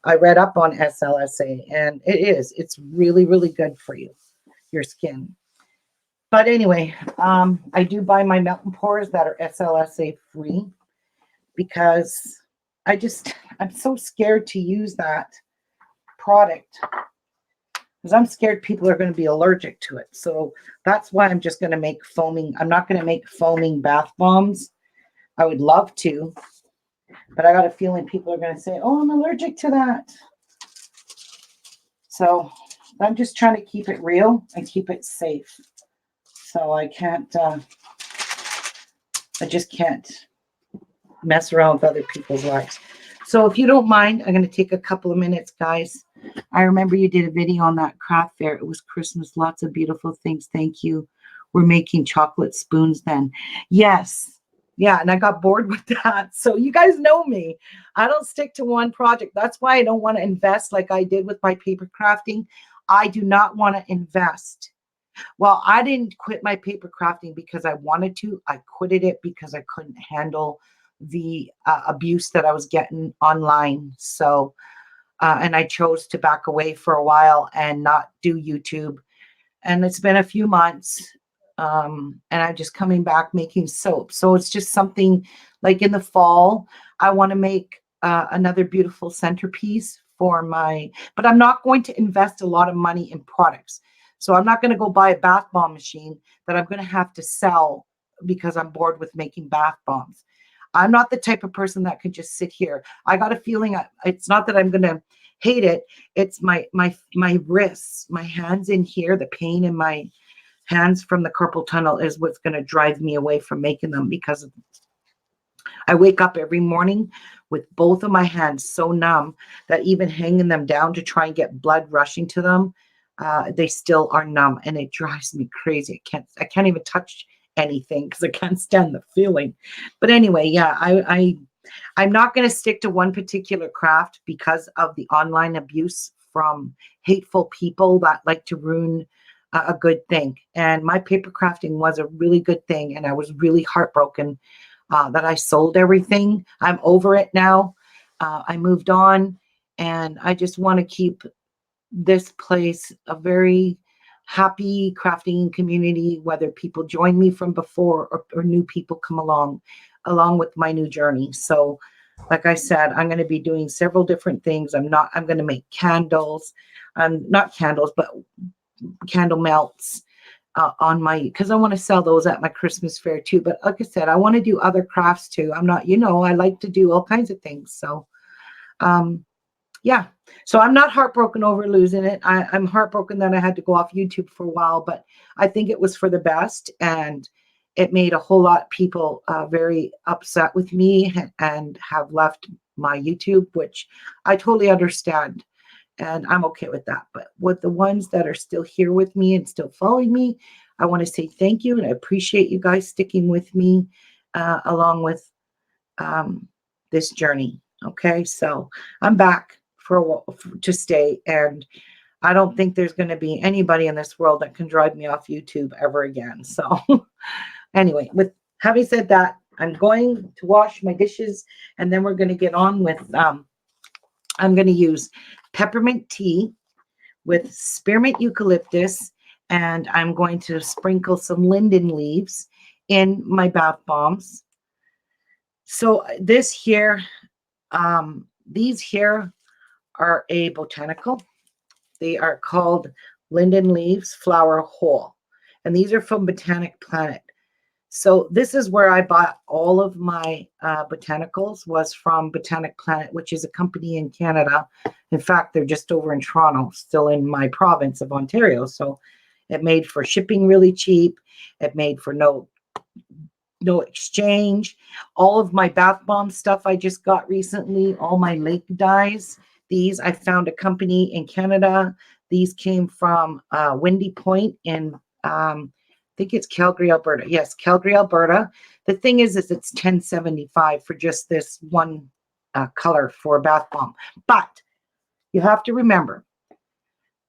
Speaker 1: I read up on SLSA, and it's really, really good for you, your skin. But anyway, I do buy my melt and pours that are SLSA free because I'm so scared to use that product because I'm scared people are going to be allergic to it. So that's why I'm just going to make foaming. I'm not going to make foaming bath bombs. I would love to, but I got a feeling people are going to say, oh, I'm allergic to that. So I'm just trying to keep it real and keep it safe. So I just can't mess around with other people's lives. So if you don't mind, I'm going to take a couple of minutes, guys. I remember you did a video on that craft fair. It was Christmas. Lots of beautiful things. Thank you. We're making chocolate spoons then. Yes. Yeah. And I got bored with that. So you guys know me. I don't stick to one project. That's why I don't want to invest like I did with my paper crafting. I do not want to invest. Well, I didn't quit my paper crafting because I wanted to. I quitted it because I couldn't handle the abuse that I was getting online. So, and I chose to back away for a while and not do YouTube. And it's been a few months. And I'm just coming back making soap. So it's just something like in the fall, I want to make another beautiful centerpiece for but I'm not going to invest a lot of money in products. So I'm not going to go buy a bath bomb machine that I'm going to have to sell because I'm bored with making bath bombs. I'm not the type of person that could just sit here. I got a feeling it's not that I'm going to hate it. It's my wrists, my hands in here, the pain in my hands from the carpal tunnel is what's going to drive me away from making them because I wake up every morning with both of my hands so numb that even hanging them down to try and get blood rushing to them, they still are numb, and it drives me crazy. I can't even touch anything because I can't stand the feeling. But anyway, yeah, I'm not going to stick to one particular craft because of the online abuse from hateful people that like to ruin a good thing. And my paper crafting was a really good thing, and I was really heartbroken that I sold everything. I'm over it now. I moved on, and I just want to keep this place a very happy crafting community, whether people join me from before or new people come along with my new journey. So like I said, I'm going to be doing several different things. I'm going to make candles, not candles, but candle melts on my, because I want to sell those at my Christmas fair too. But like I said, I want to do other crafts too. I'm not, I like to do all kinds of things. So, yeah. So I'm not heartbroken over losing it. I'm heartbroken that I had to go off YouTube for a while, but I think it was for the best. And it made a whole lot of people very upset with me and have left my YouTube, which I totally understand. And I'm okay with that. But with the ones that are still here with me and still following me, I want to say thank you. And I appreciate you guys sticking with me along with this journey. Okay. So I'm back to stay. And I don't think there's going to be anybody in this world that can drive me off YouTube ever again. So anyway, with having said that, I'm going to wash my dishes and then we're going to get on with, I'm going to use peppermint tea with spearmint eucalyptus, and I'm going to sprinkle some linden leaves in my bath bombs. So this here, these here are a botanical. They are called linden leaves flower whole, and these are from Botanic Planet. So this is where I bought all of my botanicals, was from Botanic Planet, which is a company in Canada. In fact, they're just over in Toronto, still in my province of Ontario. So it made for shipping really cheap. It made for no exchange. All of my bath bomb stuff I just got recently, all my lake dyes. These, I found a company in Canada. These came from Windy Point in I think it's Calgary, Alberta. Yes, Calgary, Alberta. The thing is it's $10.75 for just this one color for a bath bomb. But you have to remember,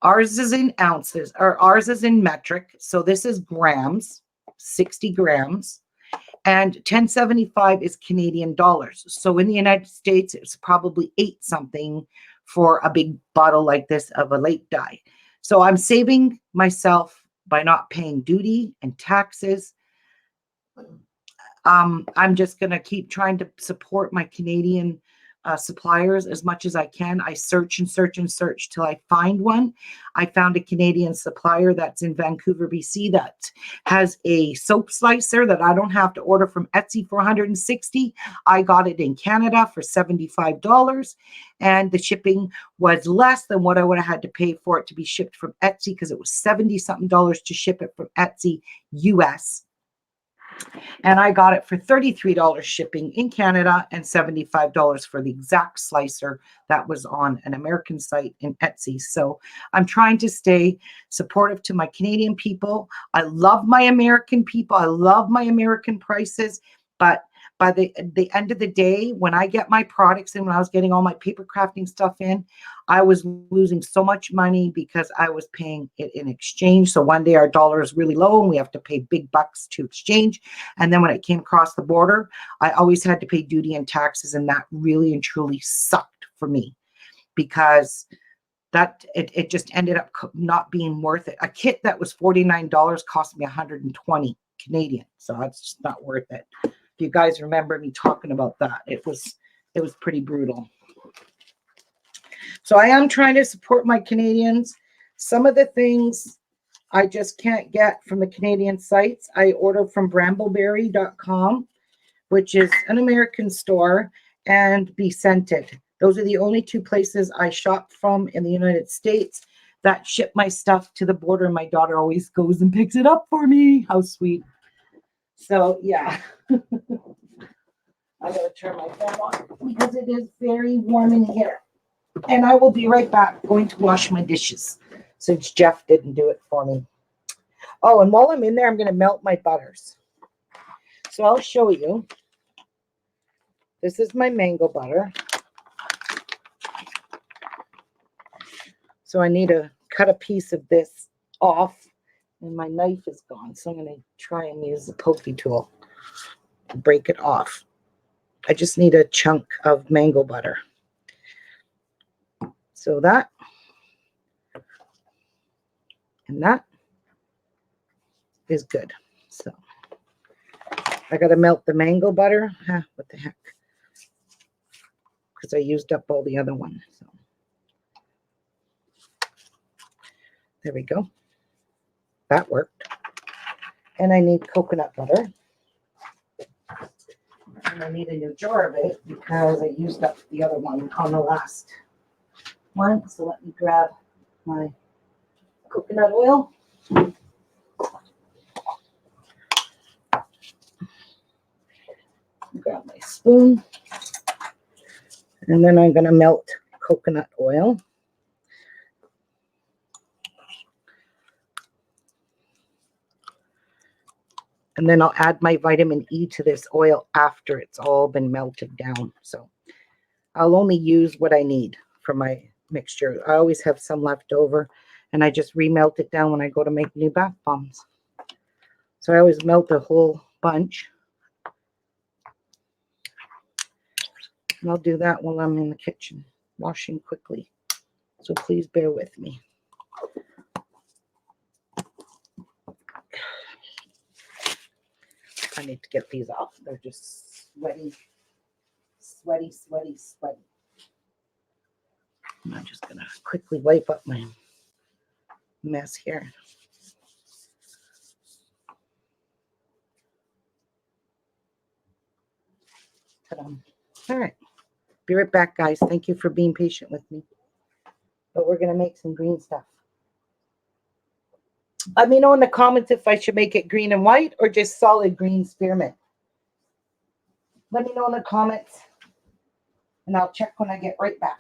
Speaker 1: ours is in ounces, or ours is in metric. So this is grams, 60 grams. And $10.75 is Canadian dollars. So in the United States, it's probably 8 something for a big bottle like this of a lake dye. So I'm saving myself by not paying duty and taxes. I'm just going to keep trying to support my Canadian suppliers as much as I can. I search and search and search till I find one. I found a Canadian supplier that's in Vancouver, BC, that has a soap slicer that I don't have to order from Etsy for $160. I got it in Canada for $75, and the shipping was less than what I would have had to pay for it to be shipped from Etsy, because it was $70-something to ship it from Etsy US. And I got it for $33 shipping in Canada and $75 for the exact slicer that was on an American site in Etsy. So I'm trying to stay supportive to my Canadian people. I love my American people. I love my American prices. But by the end of the day, when I get my products in, when I was getting all my paper crafting stuff in, I was losing so much money because I was paying it in exchange. So one day our dollar is really low and we have to pay big bucks to exchange. And then when it came across the border, I always had to pay duty and taxes. And that really and truly sucked for me, because that it just ended up not being worth it. A kit that was $49 cost me 120 Canadian. So that's just not worth it. If you guys remember me talking about that, it was pretty brutal. So I am trying to support my Canadians. Some of the things I just can't get from the Canadian sites. I order from brambleberry.com, which is an American store, and Be Scented. Those are the only 2 places I shop from in the United States that ship my stuff to the border. My daughter always goes and picks it up for me. How sweet. So yeah. I gotta turn my fan on because it is very warm in here. And I will be right back, going to wash my dishes since Jeff didn't do it for me. Oh, and while I'm in there, I'm going to melt my butters. So I'll show you. This is my mango butter. So I need to cut a piece of this off, and my knife is gone. So I'm going to try and use the pokey tool to break it off. I just need a chunk of mango butter. So that And that is good. So I got to melt the mango butter. What the heck? Because I used up all the other one. So there we go. That worked. And I need coconut butter. And I need a new jar of it because I used up the other one on the last one. So let me grab my coconut oil. Grab my spoon. And then I'm going to melt coconut oil. And then I'll add my vitamin E to this oil after it's all been melted down. So I'll only use what I need for my mixture. I always have some left over, and I just remelt it down when I go to make new bath bombs. So I always melt a whole bunch. And I'll do that while I'm in the kitchen, washing quickly. So please bear with me. I need to get these off. They're just sweaty, sweaty, sweaty, sweaty. I'm just going to quickly wipe up my mess here. Ta-da. All right. Be right back, guys. Thank you for being patient with me. But we're going to make some green stuff. Let me know in the comments if I should make it green and white or just solid green spearmint. Let me know in the comments, and I'll check when I get right back.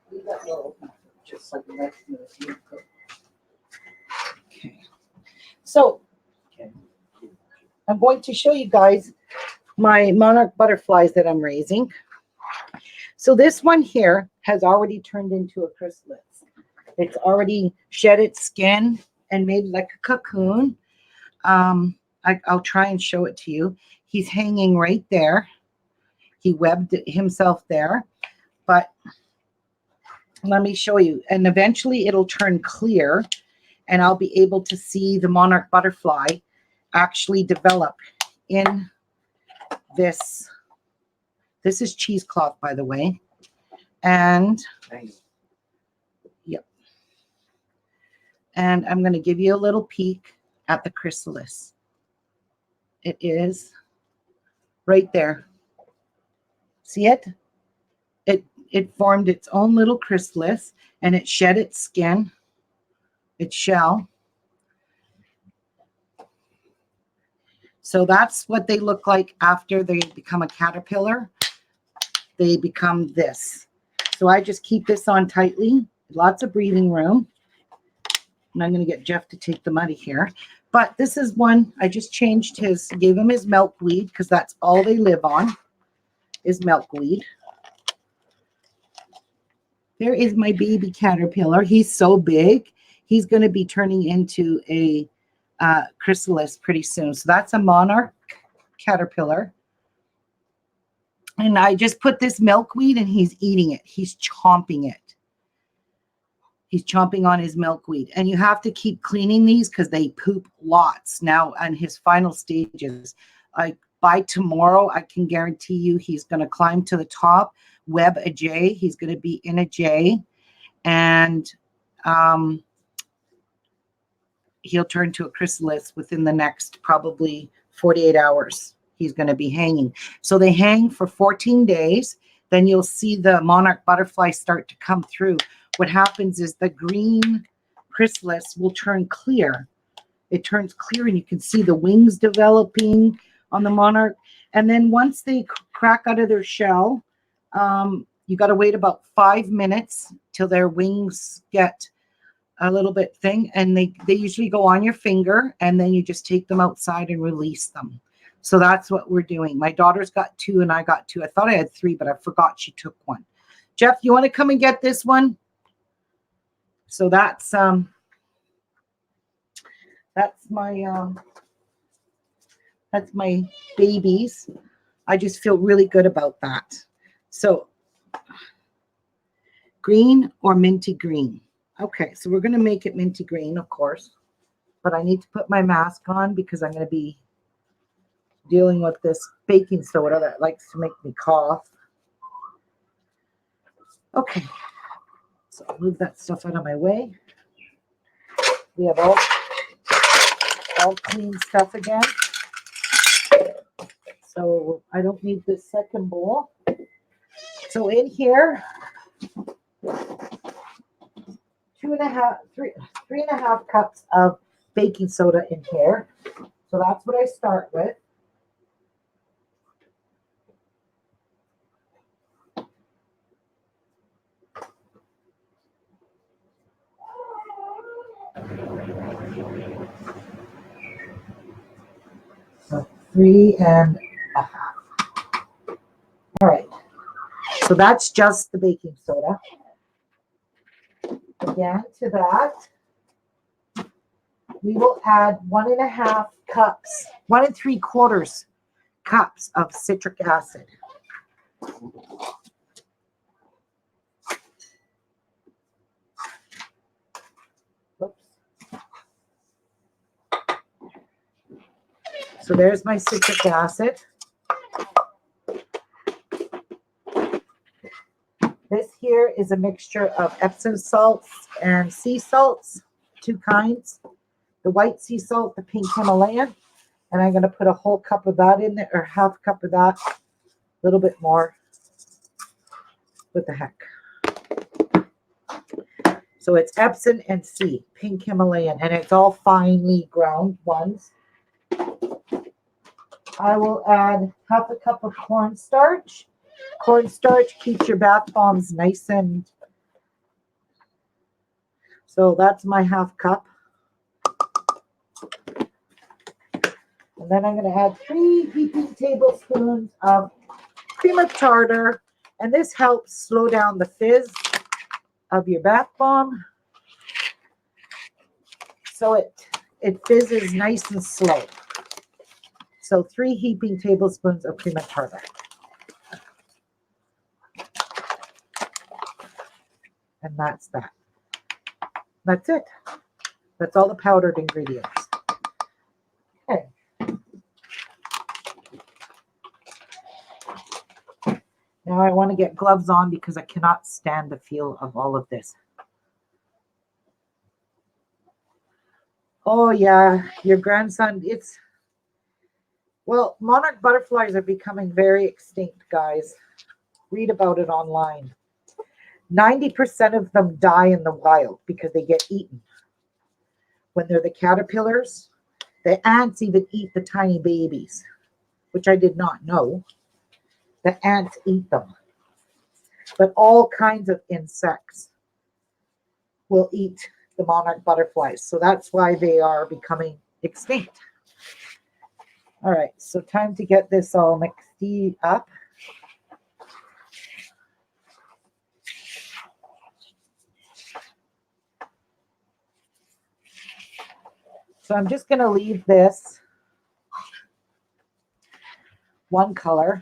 Speaker 1: Leave that little, just like next to the. Okay. So I'm going to show you guys my monarch butterflies that I'm raising. So this one here has already turned into a chrysalis. It's already shed its skin and made like a cocoon. I'll try and show it to you. He's hanging right there. He webbed himself there. But let me show you. And eventually it'll turn clear and I'll be able to see the monarch butterfly actually develop in this. This is cheesecloth, by the way. And yep. And I'm going to give you a little peek at the chrysalis. It is right there. See it? It formed its own little chrysalis and it shed its skin, its shell. So that's what they look like after they become a caterpillar. They become this. So I just keep this on tightly, lots of breathing room. And I'm going to get Jeff to take them out of here. But this is one, I just changed his, gave him his milkweed because that's all they live on is milkweed. There is my baby caterpillar. He's so big. He's going to be turning into a chrysalis pretty soon. So that's a monarch caterpillar. And I just put this milkweed and he's eating it. He's chomping it. He's chomping on his milkweed. And you have to keep cleaning these because they poop lots. Now, on his final stages, by tomorrow, I can guarantee you he's going to climb to the top, web a J. He's going to be in a J. And he'll turn to a chrysalis within the next probably 48 hours. He's going to be hanging. So they hang for 14 days. Then you'll see the monarch butterfly start to come through. What happens is the green chrysalis will turn clear. It turns clear and you can see the wings developing on the monarch. And then once they crack out of their shell, you got to wait about 5 minutes till their wings get a little bit thing. And they usually go on your finger and then you just take them outside and release them. So that's what we're doing. My daughter's got 2 and I got 2. I thought I had 3, but I forgot she took 1. Jeff, you want to come and get this one? So that's my babies. I just feel really good about that. So green or minty green. Okay, so we're going to make it minty green, of course. But I need to put my mask on because I'm going to be dealing with this baking soda that likes to make me cough. Okay, so I'll move that stuff out of my way. We have all clean stuff again. So I don't need this second bowl. So in here, 3.5 cups of baking soda in here. So that's what I start with. So 3.5. All right. So that's just the baking soda. Again, to that, we will add 1.5 cups, 1 3/4 cups of citric acid. Oops. So there's my citric acid. This here is a mixture of Epsom salts and sea salts, 2 kinds. The white sea salt, the pink Himalayan. And I'm going to put a whole cup of that in there, or 1/2 cup of that, a little bit more. What the heck? So it's Epsom and C, pink Himalayan, and it's all finely ground ones. I will add half a cup of cornstarch. Cornstarch keeps your bath bombs nice and, so that's my half cup. And then I'm going to add 3 heaping tablespoons of cream of tartar, and this helps slow down the fizz of your bath bomb. So it fizzes nice and slow. So 3 heaping tablespoons of cream of tartar. And that's that. That's it. That's all the powdered ingredients. Okay. Now I want to get gloves on because I cannot stand the feel of all of this. Oh yeah, your grandson, well, monarch butterflies are becoming very extinct, guys. Read about it online. 90% of them die in the wild because they get eaten. When they're the caterpillars, the ants even eat the tiny babies, which I did not know. The ants eat them. But all kinds of insects will eat the monarch butterflies. So that's why they are becoming extinct. All right, so time to get this all mixed up. So I'm just going to leave this one color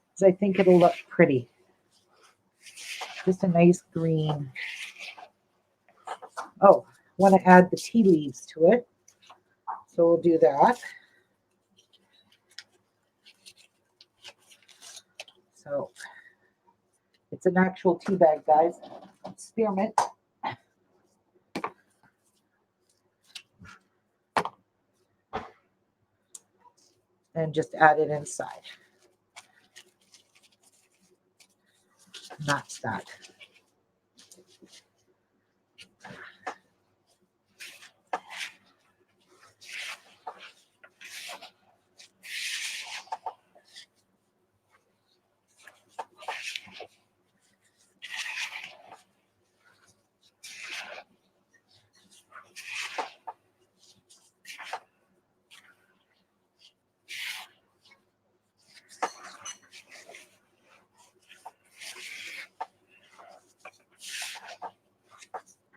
Speaker 1: because I think it'll look pretty. Just a nice green. Oh, I want to add the tea leaves to it. So we'll do that. So it's an actual tea bag, guys. Spearmint. And just add it inside. And that's that.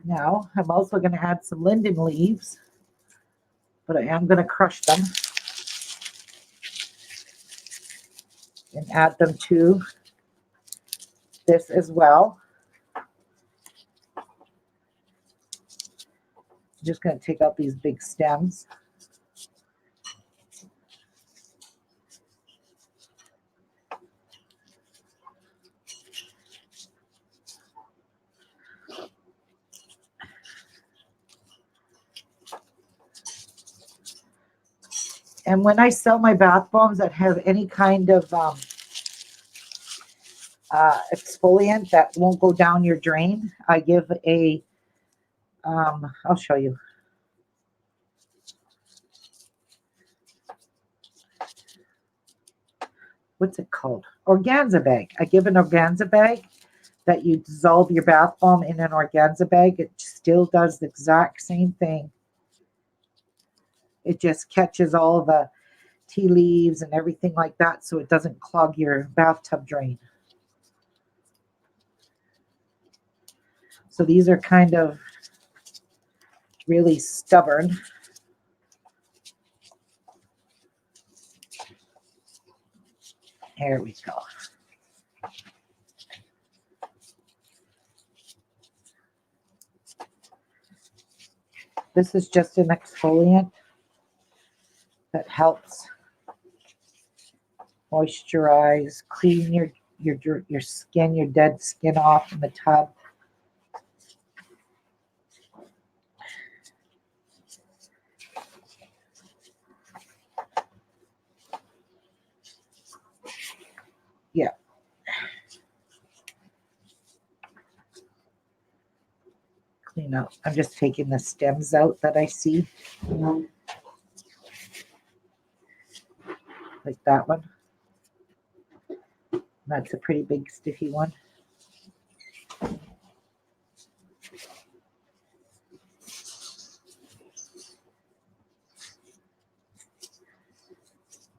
Speaker 1: Now, I'm also going to add some linden leaves, but I am going to crush them and add them to this as well. Just going to take out these big stems. And when I sell my bath bombs that have any kind of exfoliant that won't go down your drain, I give a, I'll show you. What's it called? Organza bag. I give an organza bag that you dissolve your bath bomb in an organza bag. It still does the exact same thing. It just catches all the tea leaves and everything like that so it doesn't clog your bathtub drain. So these are kind of really stubborn. Here we go. This is just an exfoliant that helps moisturize, clean your skin, your dead skin off in the tub. Yeah. No, I'm just taking the stems out that I see. Like that one. That's a pretty big stiffy one.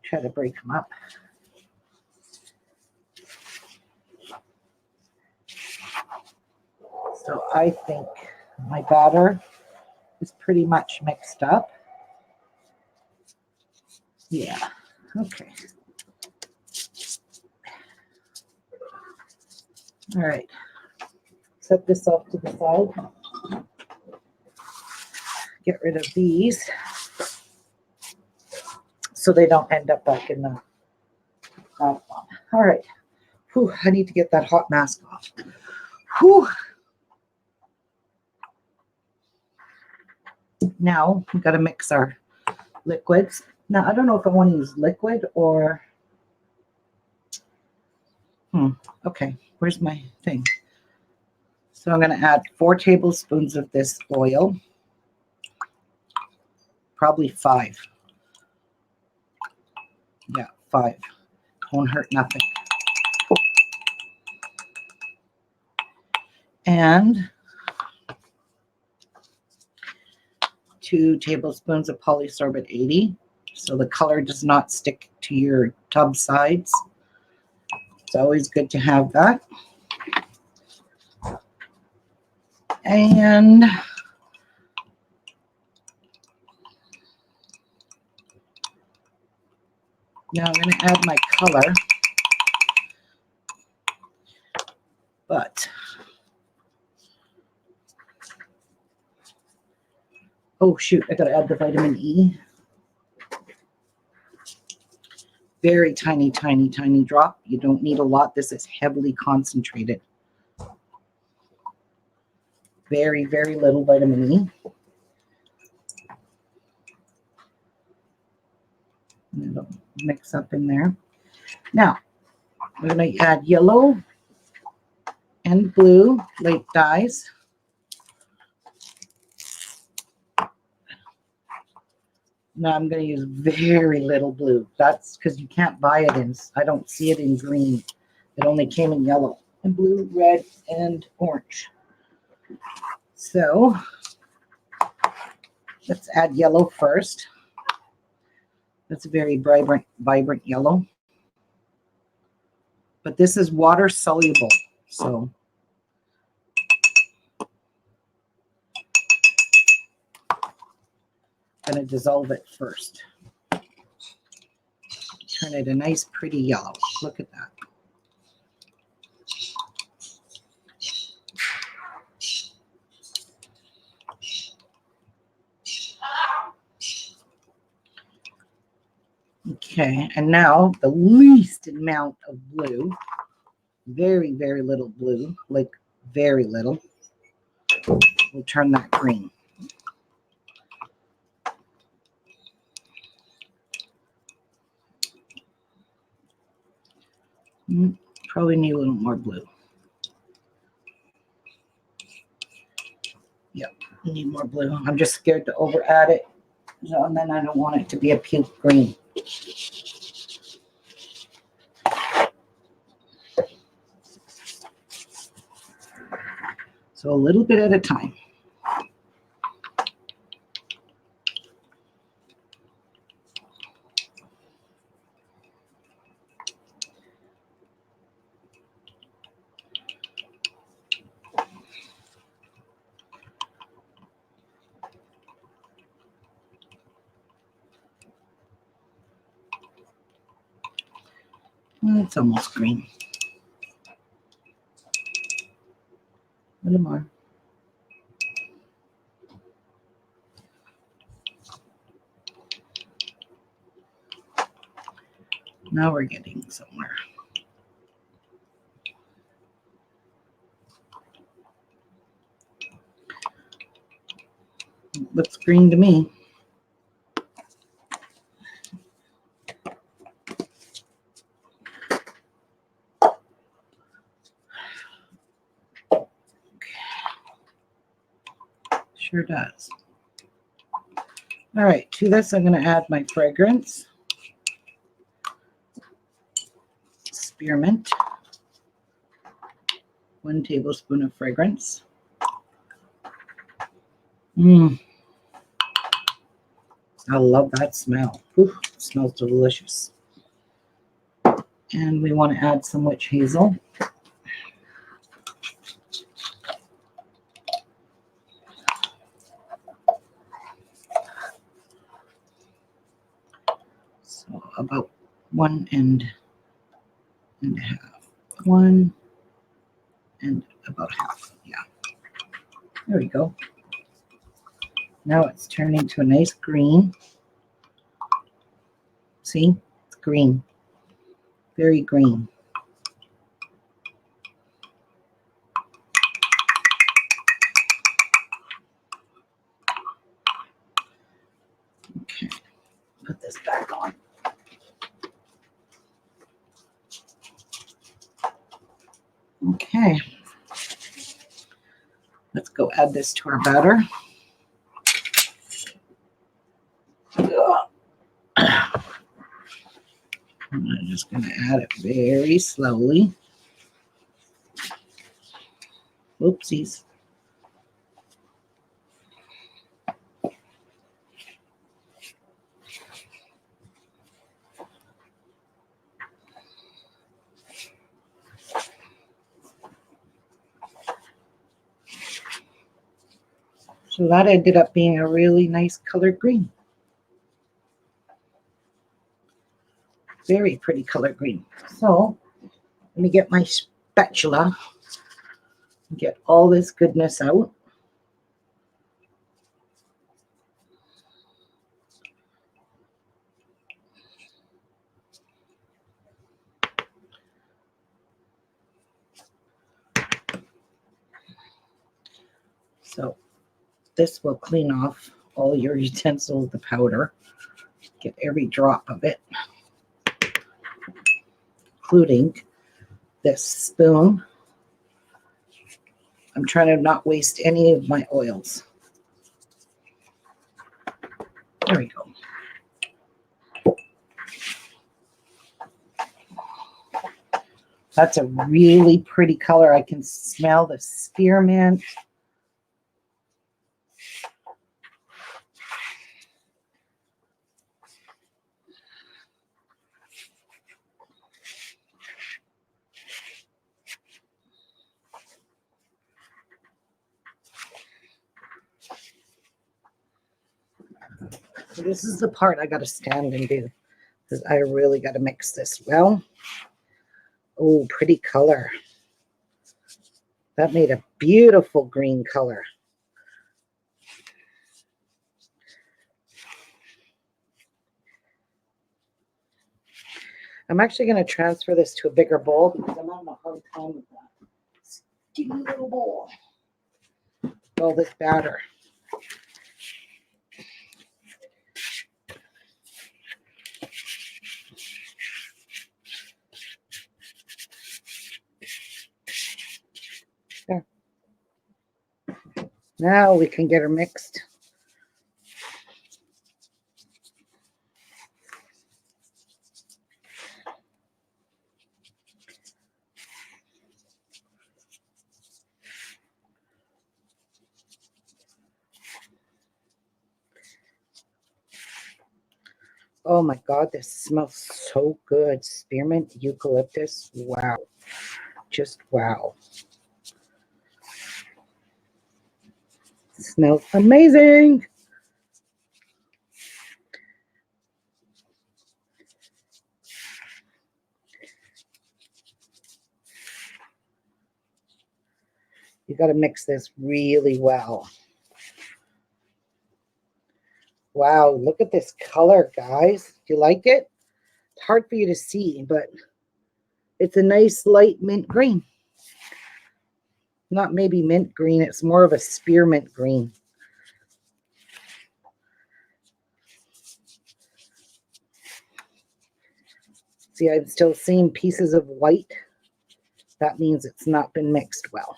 Speaker 1: Try to break them up. So I think my batter is pretty much mixed up. Yeah, okay. All right, set this off to the side. Get rid of these so they don't end up back in the all right. Whew, I need to get that hot mask off. Whew. Now we've got to mix our liquids. Now I don't know if I want to use liquid or okay, where's my thing? So I'm going to add 4 tablespoons of this oil. Probably 5. Yeah, 5. Won't hurt nothing. And 2 tablespoons of polysorbate 80. So the color does not stick to your tub sides. It's always good to have that. And now I'm going to add my color. But oh shoot, I got to add the vitamin E. Very tiny, tiny, tiny drop. You don't need a lot. This is heavily concentrated. Very, very little vitamin E. And it'll mix up in there. Now, we're going to add yellow and blue lake dyes. Now I'm going to use very little blue. That's because you can't buy it in, I don't see it in green. It only came in yellow and blue, red, and orange. So let's add yellow first. That's a very vibrant yellow. But this is water soluble, so I'm going to dissolve it first. Turn it a nice pretty yellow. Look at that. Okay, and now the least amount of blue, very, very little blue, like very little. We'll turn that green. Probably need a little more blue. Yep, need more blue. I'm just scared to over add it, so, and then I don't want it to be a puke green. So a little bit at a time. It's almost green. A little more. Now we're getting somewhere. Looks green to me. Sure does. All right, to this I'm going to add my fragrance. Spearmint. 1 tablespoon of fragrance. I love that smell. Ooh, it smells delicious. And we want to add some witch hazel. So about 1 and a half. 1 and about half. Yeah. There we go. Now it's turning to a nice green. See? It's green. Very green. Okay. Put this back on. Okay. Let's go add this to our batter. I'm just going to add it very slowly. Oopsies. So that ended up being a really nice color green. Very pretty color green. So let me get my spatula and get all this goodness out. So this will clean off all your utensils, the powder. Get every drop of it, including this spoon. I'm trying to not waste any of my oils. There we go. That's a really pretty color. I can smell the spearmint. So this is the part I got to stand and do, because I really got to mix this well. Oh, pretty color. That made a beautiful green color. I'm actually going to transfer this to a bigger bowl because I'm having a hard time with that skinny little bowl. All this batter. There. Now we can get her mixed. Oh my God, this smells so good. Spearmint, eucalyptus. Wow. Just wow. It smells amazing. You got to mix this really well. Wow, look at this color, guys. Do you like it? It's hard for you to see, but it's a nice light mint green. Not maybe mint green, it's more of a spearmint green. See, I'm still seeing pieces of white. That means it's not been mixed well.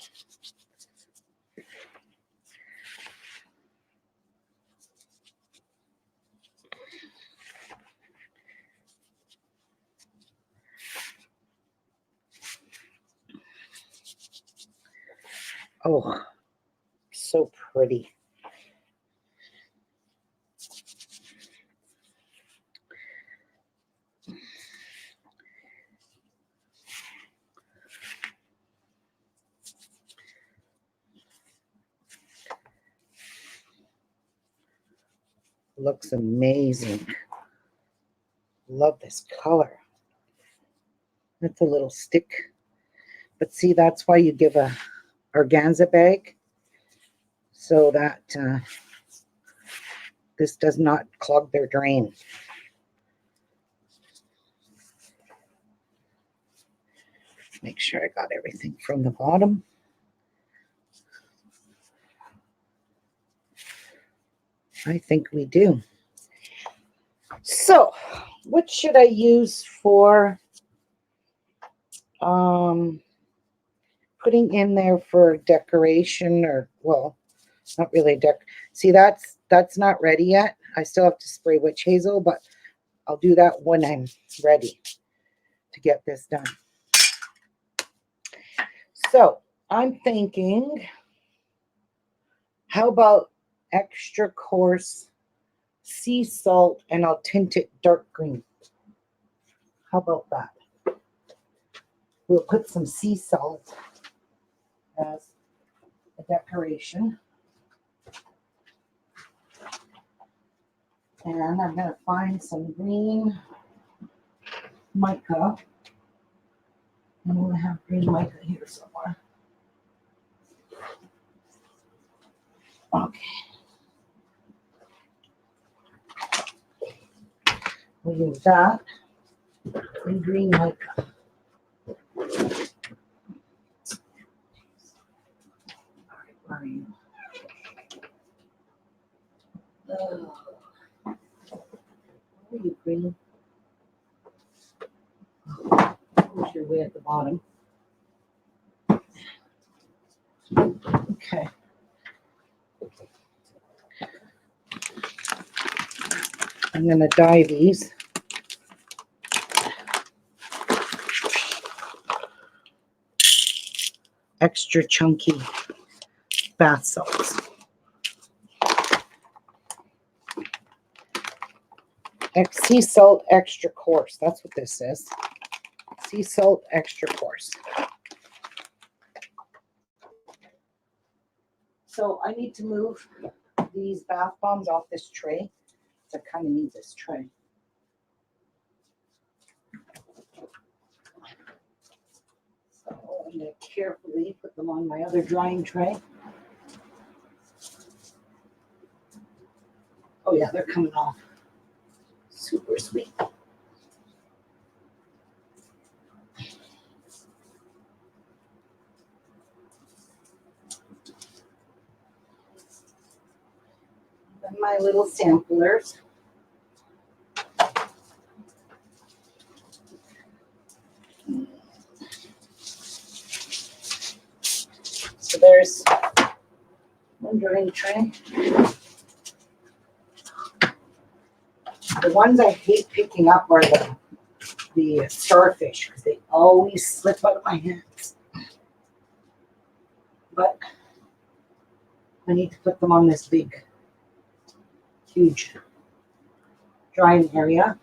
Speaker 1: Oh, so pretty. Looks amazing. Love this color. That's a little stick. But see, that's why you give a organza bag so that this does not clog their drain. Make sure I got everything from the bottom. I think we do. So, what should I use for putting in there for decoration, or, well, not really see, that's not ready yet. I still have to spray witch hazel, but I'll do that when I'm ready to get this done. So I'm thinking, how about extra coarse sea salt, and I'll tint it dark green. How about that? We'll put some sea salt as a decoration. And I'm going to find some green mica. I'm going to have green mica here somewhere. Okay. We'll use that and green mica. All right, where are you? Oh. Where are you, green? Push your way at the bottom. Okay. I'm going to dye these. Extra chunky bath salts. Sea salt extra coarse. That's what this is. Sea salt extra coarse. So I need to move these bath bombs off this tray. I kind of need this tray. So I'm going to carefully put them on my other drying tray. Oh yeah, they're coming off. Super sweet. And my little samplers. So there's one drying tray. The ones I hate picking up are the starfish, because they always slip out of my hands. But I need to put them on this big, huge drying area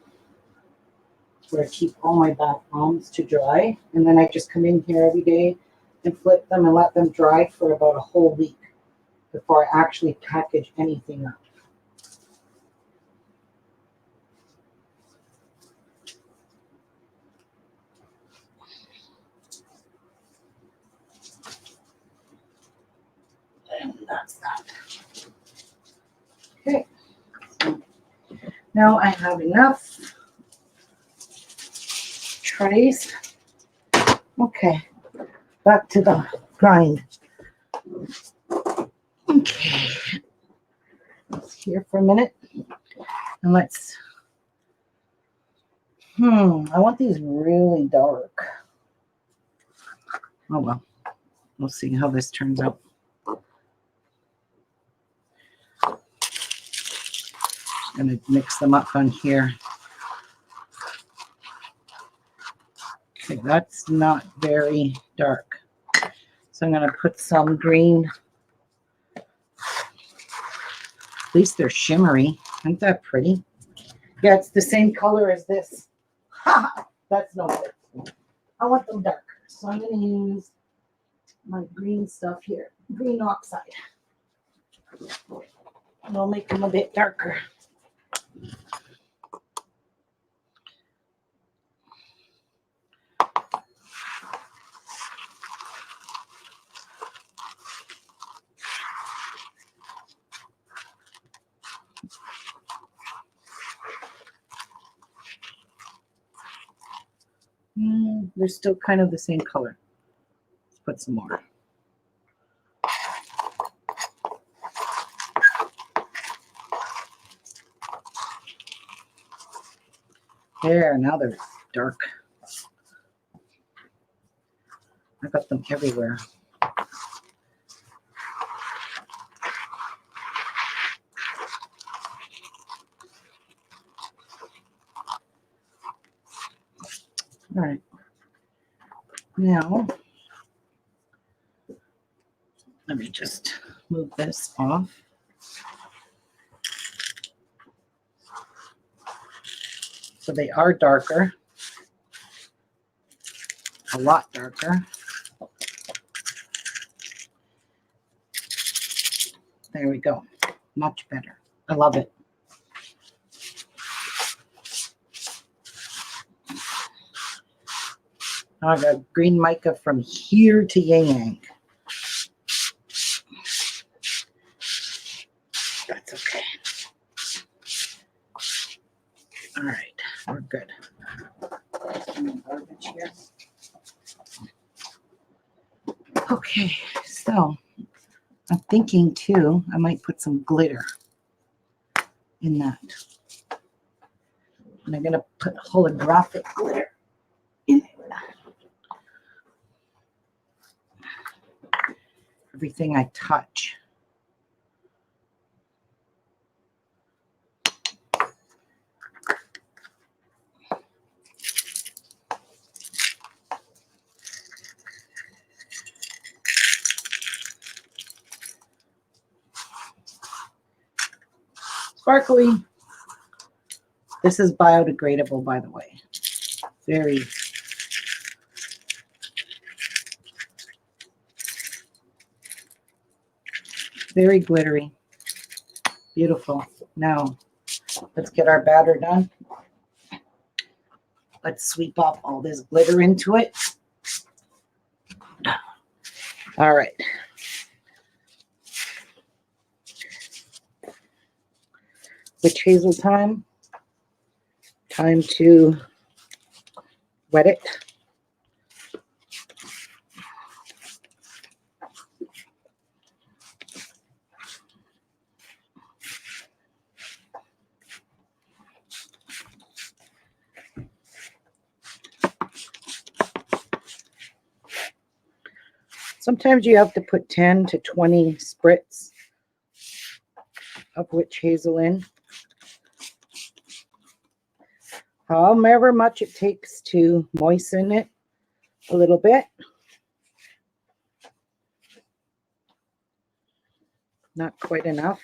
Speaker 1: where I keep all my bath bombs to dry. And then I just come in here every day and flip them and let them dry for about a whole week before I actually package anything up. And that's that. Okay. So now I have enough trays. Okay. Back to the grind. Okay. Let's here for a minute. And let's, I want these really dark. Oh well. We'll see how this turns out. I'm going to mix them up on here. Okay, that's not very dark. So I'm going to put some green. At least they're shimmery. Isn't that pretty? Yeah, it's the same color as this. That's no good. I want them darker. So I'm going to use my green stuff here. Green oxide. And I'll make them a bit darker. They're still kind of the same color. Let's put some more. There, now they're dark. I got them everywhere. All right. Now, let me just move this off. So they are darker. A lot darker. There we go. Much better. I love it. Now I got green mica from here to Yang Yang. That's okay. All right, we're good. Garbage here. Okay, so I'm thinking too, I might put some glitter in that. And I'm going to put holographic glitter in it. Everything I touch. Sparkly. This is biodegradable, by the way. Very. Very glittery. Beautiful. Now, let's get our batter done. Let's sweep off all this glitter into it. All right. Witch hazel time. Time to wet it. Sometimes you have to put 10 to 20 spritz of witch hazel in. However much it takes to moisten it a little bit. Not quite enough.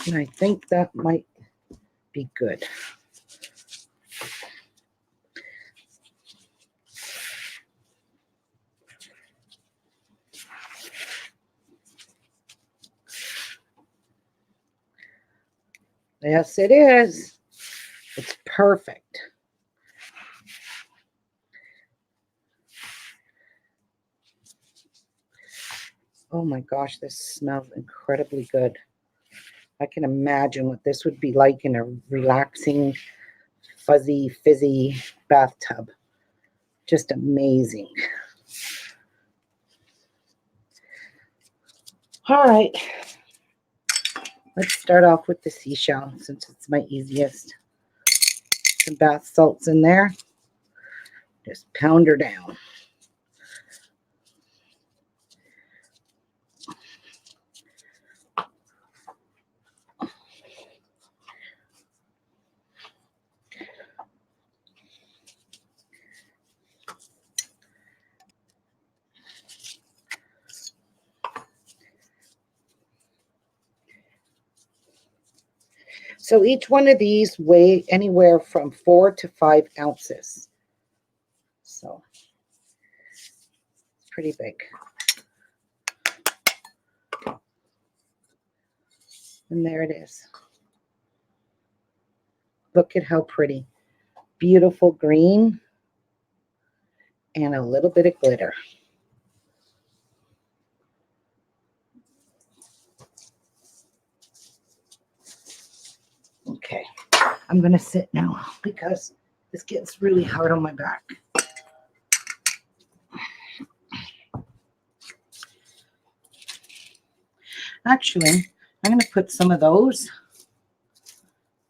Speaker 1: And I think that might be good. Yes, it is. It's perfect. Oh my gosh, this smells incredibly good. I can imagine what this would be like in a relaxing, fuzzy, fizzy bathtub. Just amazing. All right. Let's start off with the seashell since it's my easiest. Some bath salts in there. Just pound her down. So each one of these weigh anywhere from 4 to 5 ounces. So it's pretty big. And there it is. Look at how pretty. Beautiful green and a little bit of glitter. Okay, I'm going to sit now because this gets really hard on my back. Actually, I'm going to put some of those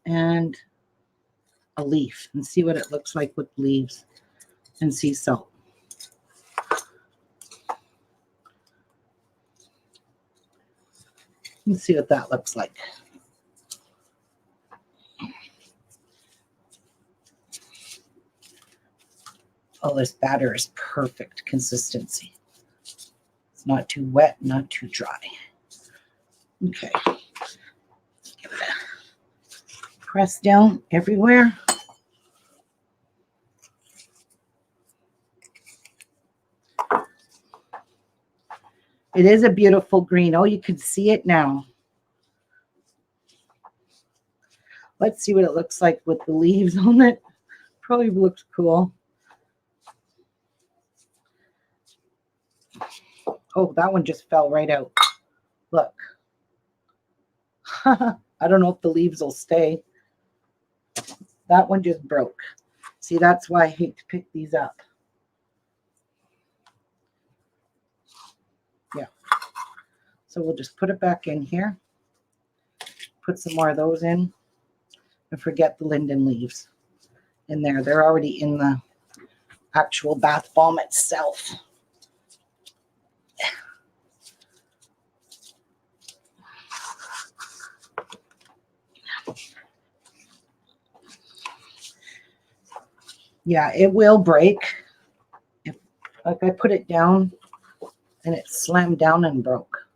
Speaker 1: and a leaf and see what it looks like with leaves and sea salt. Let's see what that looks like. Oh, this batter is perfect consistency. It's not too wet, not too dry. Okay. Give it a press down everywhere. It is a beautiful green. Oh, you can see it now. Let's see what it looks like with the leaves on it. Probably looks cool. Oh, that one just fell right out. Look. I don't know if the leaves will stay. That one just broke. See, that's why I hate to pick these up. Yeah. So we'll just put it back in here. Put some more of those in. And forget the linden leaves in there. They're already in the actual bath bomb itself. Yeah, it will break. If, like I put it down and it slammed down and broke.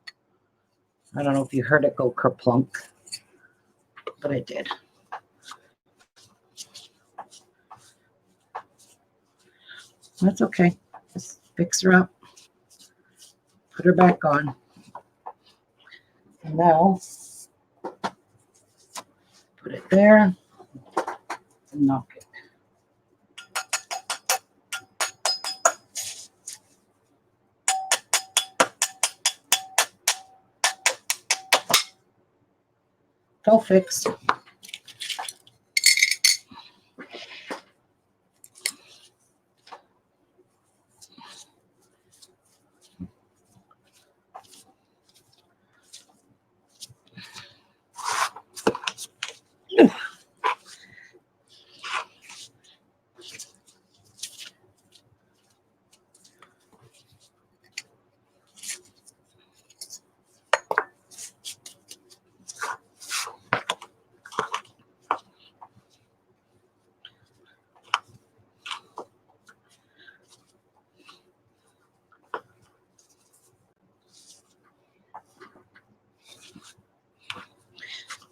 Speaker 1: I don't know if you heard it go kerplunk, but it did. That's okay. Just fix her up. Put her back on. And now, put it there and knock it. It's all fixed.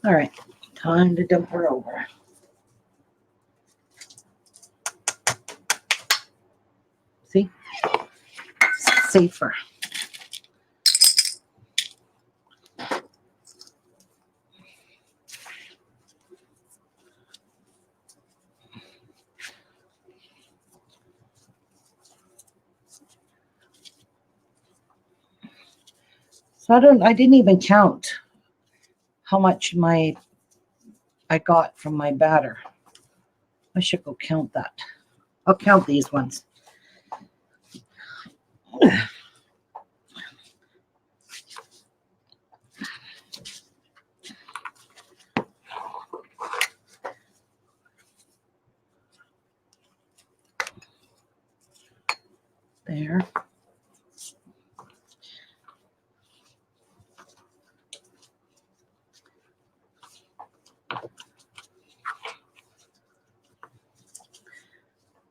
Speaker 1: All right, time to dump her over. See? Safer. So I didn't even count how much I got from my batter. I should go count that. I'll count these ones. There.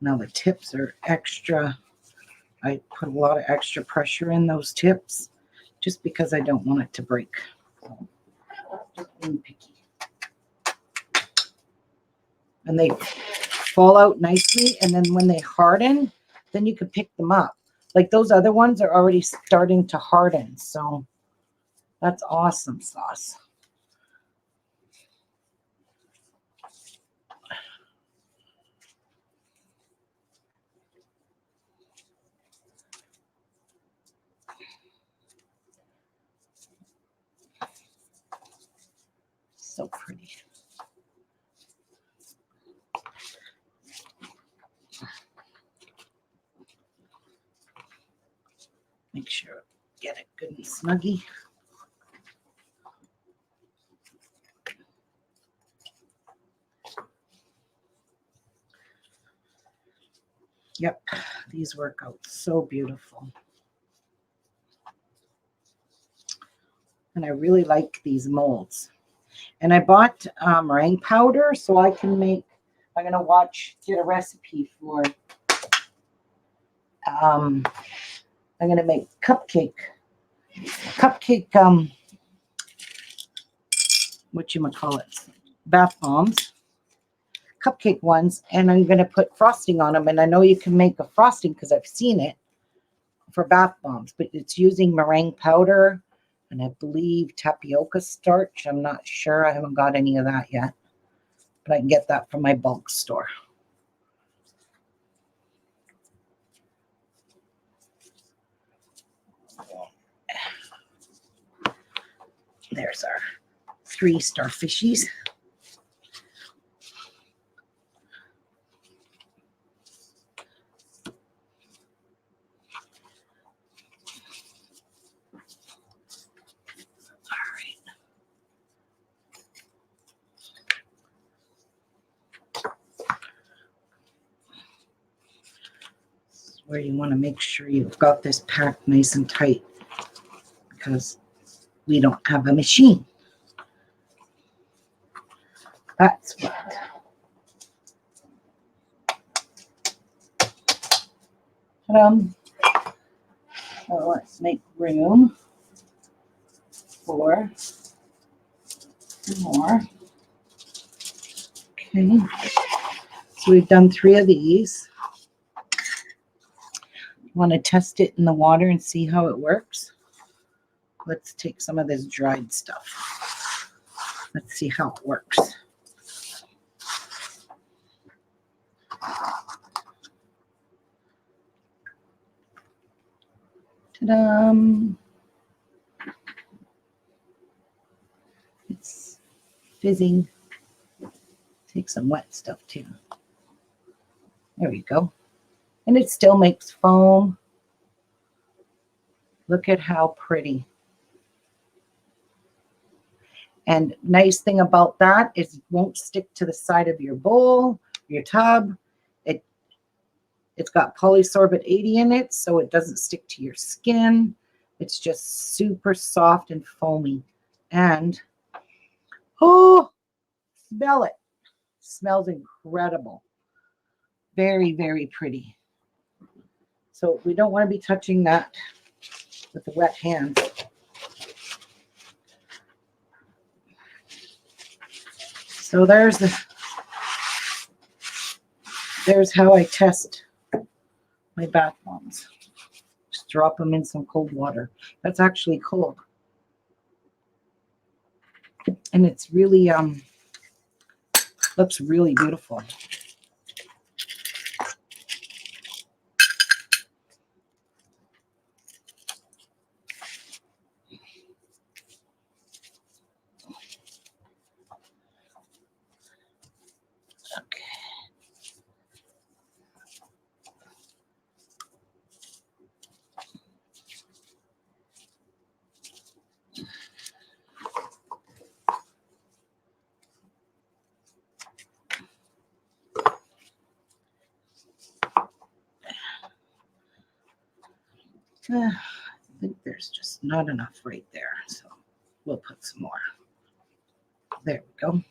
Speaker 1: Now the tips are extra. I put a lot of extra pressure in those tips just because I don't want it to break. So, just being picky. and they fall out nicely. And then when they harden, then you can pick them up. Like those other ones are already starting to harden. So that's awesome sauce. So pretty. Make sure get it good and snuggy. Yep, these work out so beautiful. And I really like these molds. And I bought meringue powder so I can make, I'm going to get a recipe for, I'm going to make cupcake, whatchamacallit, bath bombs, cupcake ones, and I'm going to put frosting on them. And I know you can make a frosting because I've seen it for bath bombs, but it's using meringue powder and I believe tapioca starch. I'm not sure. I haven't got any of that yet, but I can get that from my bulk store. There's our 3 starfishies. Where you want to make sure you've got this packed nice and tight because we don't have a machine. That's what. So let's make room for more. Okay, so we've done 3 of these. Want to test it in the water and see how it works? Let's take some of this dried stuff. Let's see how it works. Ta-da! It's fizzing. Take some wet stuff too. There we go. And it still makes foam. Look at how pretty. And nice thing about that is it won't stick to the side of your bowl, your tub. It's got polysorbate 80 in it, so it doesn't stick to your skin. It's just super soft and foamy. And, oh, smell it. Smells incredible. Very, very pretty. So we don't want to be touching that with the wet hands. So there's how I test my bath bombs. Just drop them in some cold water. That's actually cold. And it's really looks really beautiful. Okay. I think there's just not enough right there, so we'll put some more. There we go.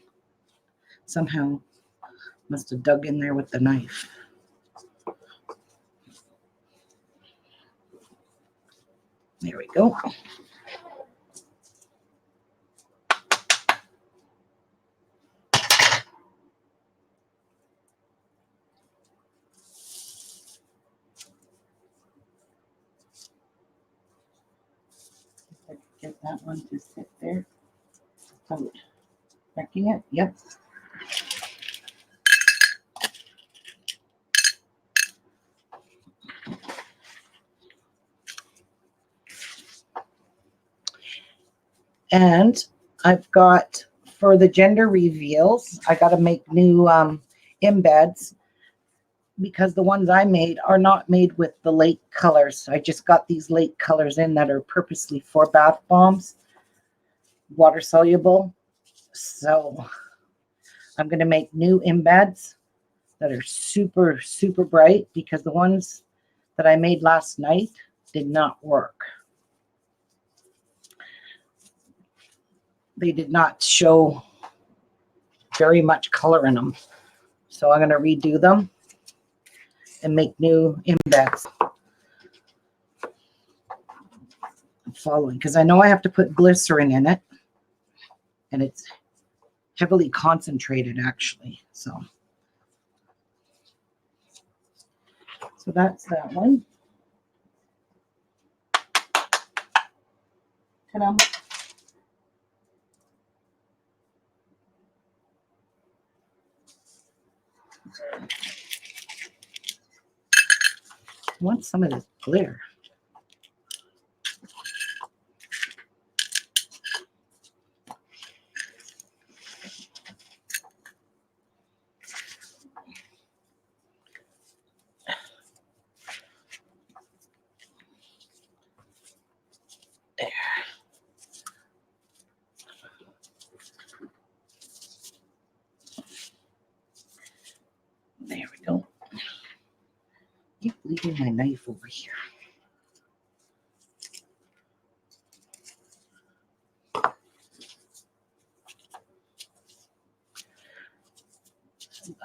Speaker 1: Somehow must have dug in there with the knife. There we go. Get that one to sit there. So, checking it. Yep. And I've got, for the gender reveals, I got to make new embeds because the ones I made are not made with the lake colors. I just got these lake colors in that are purposely for bath bombs, water soluble. So I'm going to make new embeds that are super, super bright because the ones that I made last night did not work. They did not show very much color in them. So I'm going to redo them and make new embeds. I'm following because I know I have to put glycerin in it, and it's heavily concentrated actually. So that's that one. Ta-da. I want some of this glitter. There. There we go. Keep leaving my knife over here.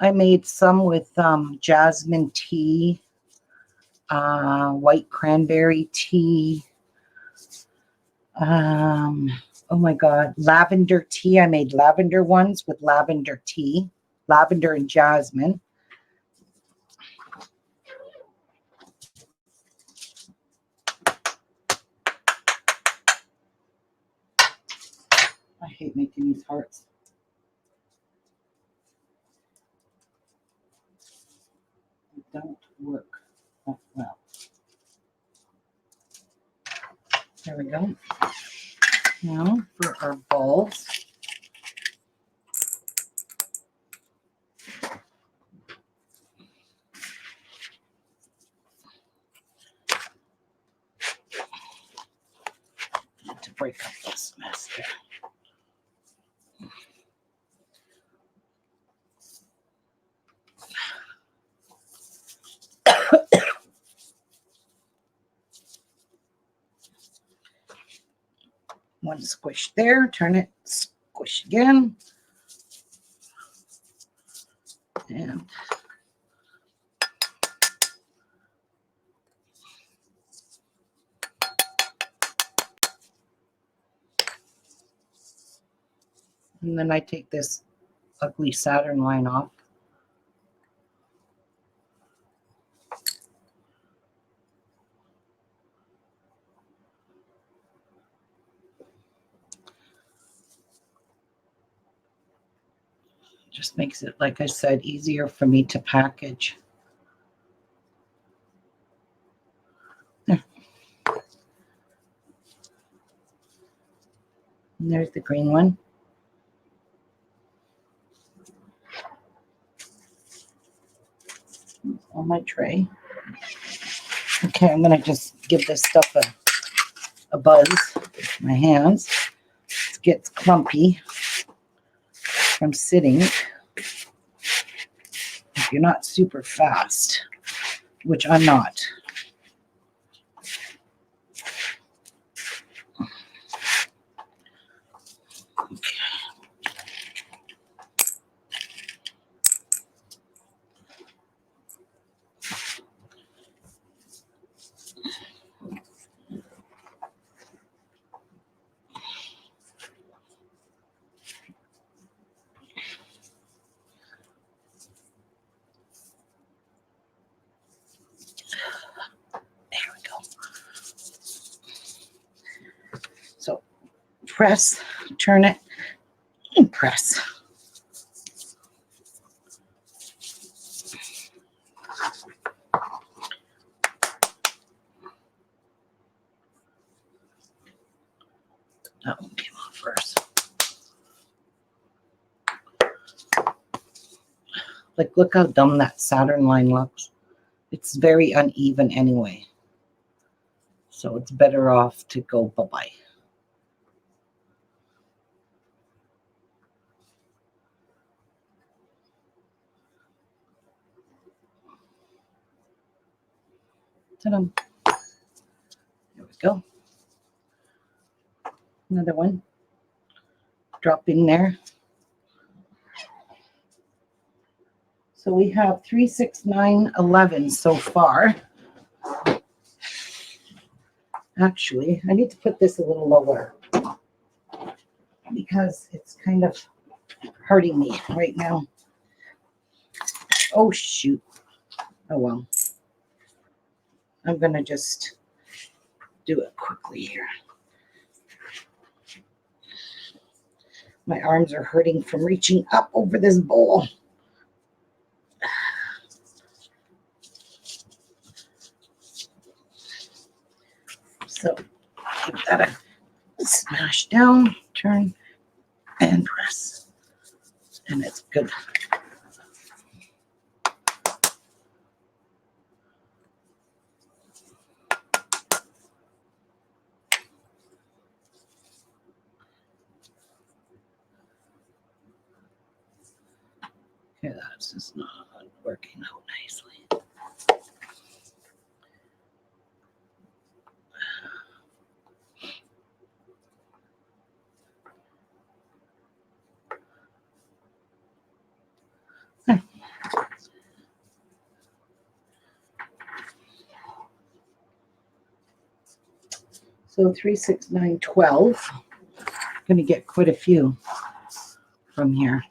Speaker 1: I made some with jasmine tea, white cranberry tea. Oh my God, lavender tea. I made lavender ones with lavender tea, lavender and jasmine. I hate making these hearts. They don't work that well. There we go. Now for our balls. To break up this mess there. One squish there, turn it, squish again. And then I take this ugly Saturn line off. Just makes it, like I said, easier for me to package. There. And there's the green one. On my tray. Okay, I'm gonna just give this stuff a buzz with my hands. It gets clumpy from sitting. If you're not super fast, which I'm not. Okay. press, turn it, and press. That one came off first. Like, look how dumb that Saturn line looks. It's very uneven anyway. So it's better off to go bye-bye. Ta-da. There we go. Another one. Drop in there. So we have 3, 6, 9, 11 so far. Actually, I need to put this a little lower because it's kind of hurting me right now. Oh, shoot. Oh, well. I'm going to just do it quickly here. My arms are hurting from reaching up over this bowl. So give that a smash down, turn, and press. And it's good. Okay, that's just not working out nicely. So 3, 6, 9, 12. I'm going to get quite a few from here.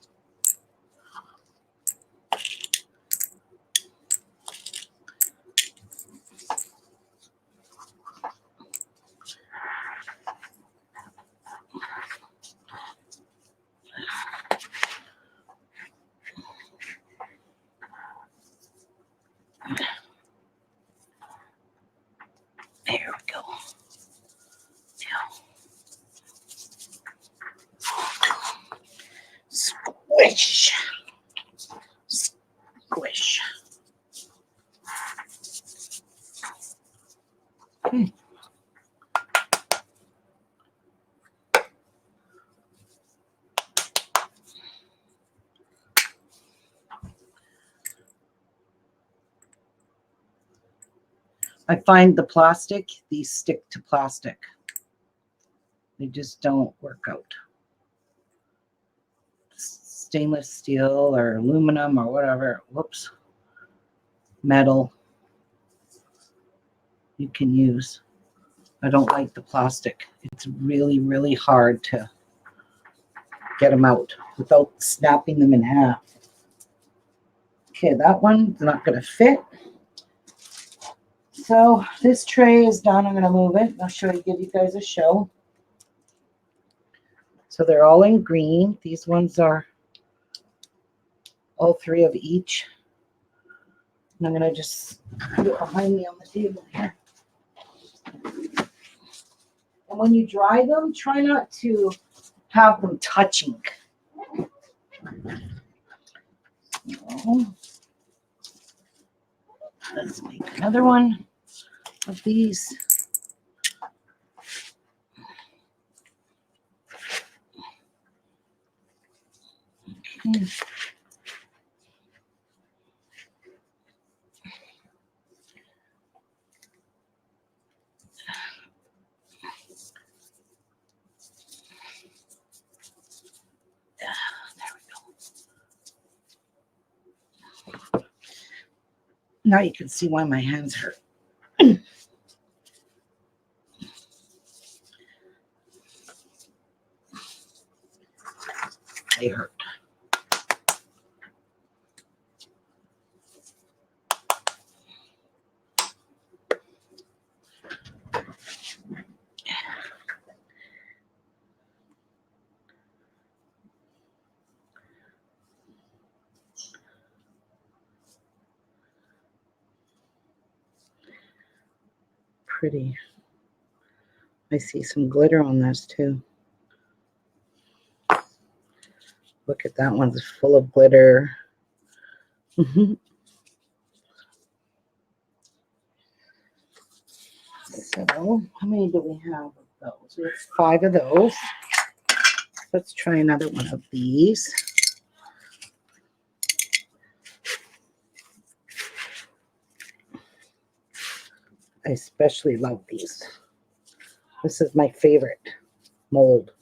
Speaker 1: There we go. Squish. Squish. Okay. I find the plastic, these stick to plastic. They just don't work out. Stainless steel or aluminum or whatever, whoops, metal you can use. I don't like the plastic. It's really, really hard to get them out without snapping them in half. Okay, that one's not going to fit. So this tray is done. I'm going to move it. I'll give you guys a show. So they're all in green. These ones are all 3 of each. And I'm going to just put it behind me on the table here. And when you dry them, try not to have them touching. So, let's make another one of these. Okay. Now you can see why my hands hurt. They hurt. pretty. I see some glitter on this too. Look at that one's full of glitter. So, how many do we have of those? We have 5 of those. Let's try another one of these. I especially love these. This is my favorite mold.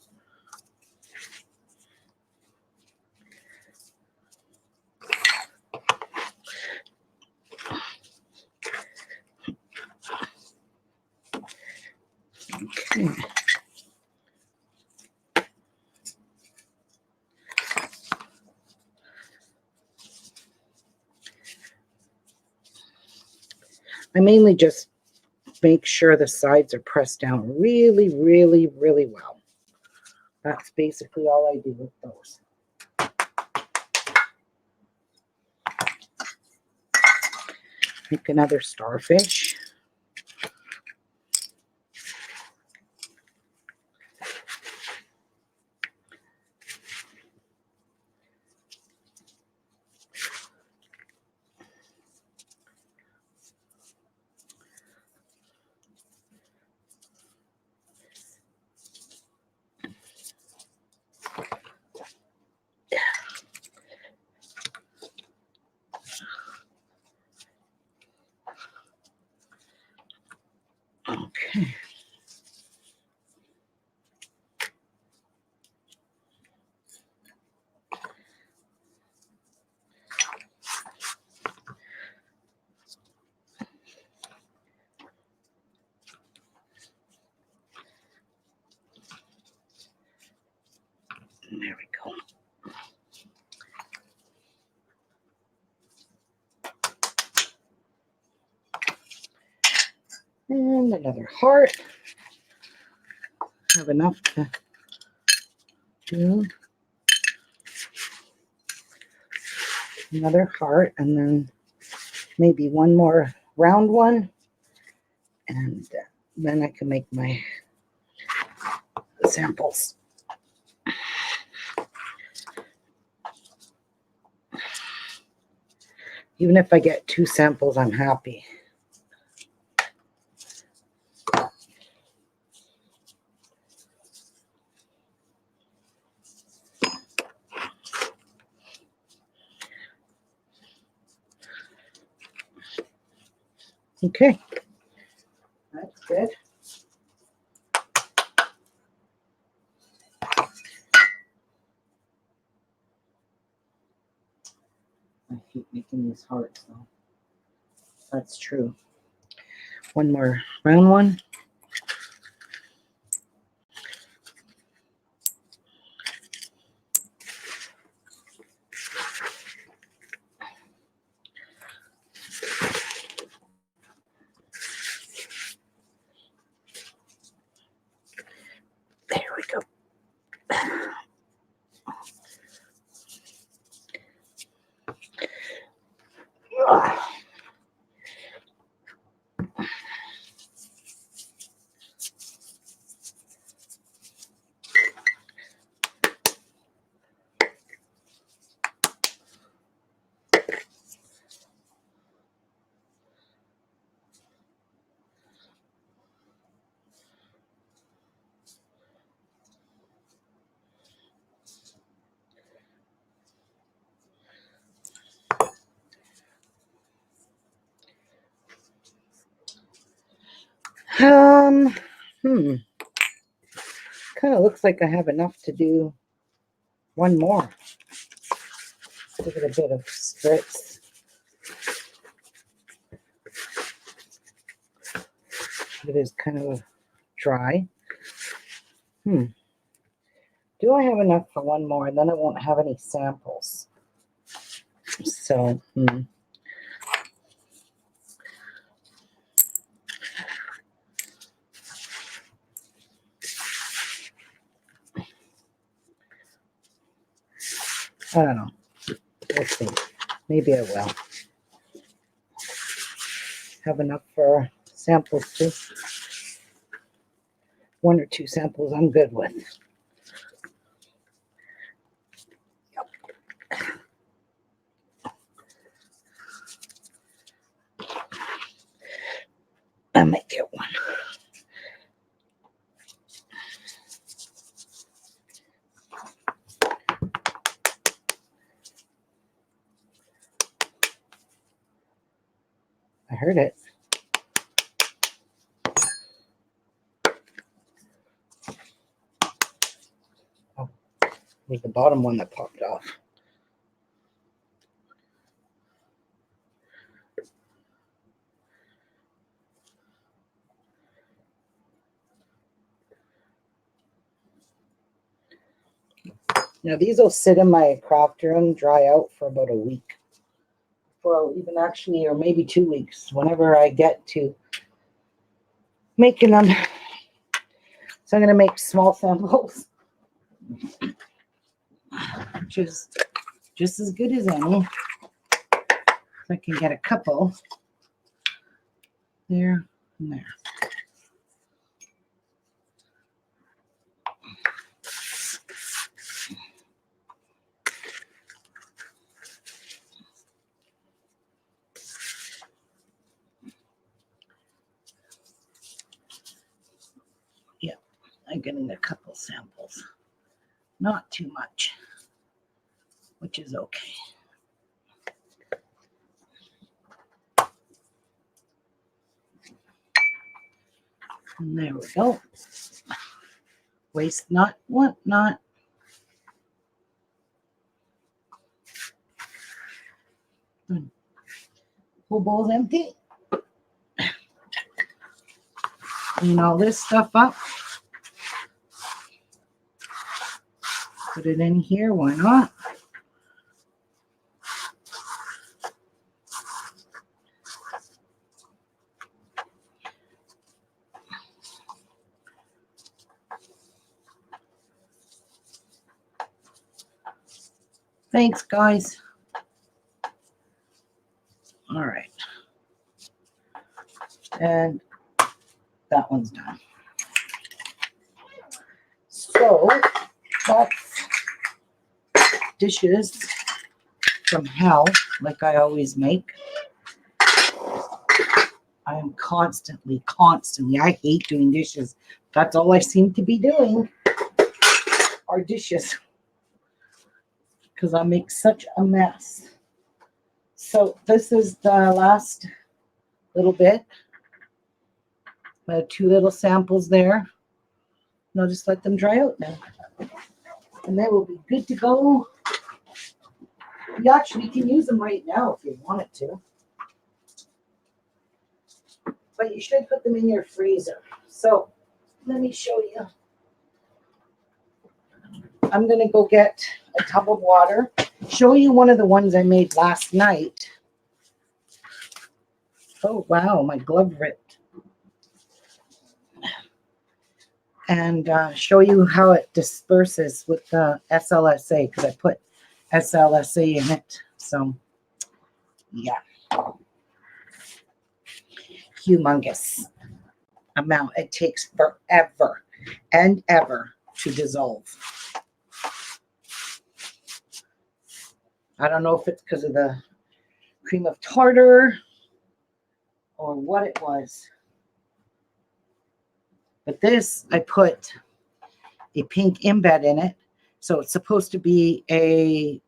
Speaker 1: Okay. I mainly just make sure the sides are pressed down really, really, really well. That's basically all I do with those. Make another starfish. Okay. There we go. And another heart. Have enough to do. Another heart, and then maybe one more round one. And then I can make my samples. Even if I get 2 samples, I'm happy. Okay, that's good. I hate making these hearts though. That's true. One more round one. There we go. Ugh. Um, hmm. Kind of looks like I have enough to do one more. Give it a bit of spritz. It is kind of dry. Do I have enough for one more? And then I won't have any samples. So, I don't know. We'll see. Maybe I will. Have enough for samples too. 1 or 2 samples I'm good with. I might get one. I heard it. Oh, it was the bottom one that popped off. Now these will sit in my craft room, dry out for about a week. For even actually, or maybe 2 weeks, whenever I get to making them. So I'm going to make small samples, which is just as good as any. So I can get a couple there and there. Yeah, I'm getting a couple samples. Not too much, which is okay. And there we go. Waste not, want not. Whole bowl's empty. Clean all this stuff up. Put it in here, why not? Thanks, guys. All right. And that one's done. So that's dishes from hell, like I always make. I am constantly, I hate doing dishes. That's all I seem to be doing are dishes because I make such a mess. So this is the last little bit. I have 2 little samples there. And I'll just let them dry out now. And they will be good to go. You actually can use them right now if you wanted to. But you should put them in your freezer. So let me show you. I'm going to go get a tub of water. Show you one of the ones I made last night. Oh, wow, my glove ripped. And show you how it disperses with the SLSA because I put SLSA in it. So, yeah. Humongous amount. It takes forever and ever to dissolve. I don't know if it's because of the cream of tartar or what it was. But this, I put a pink embed in it. So it's supposed to be a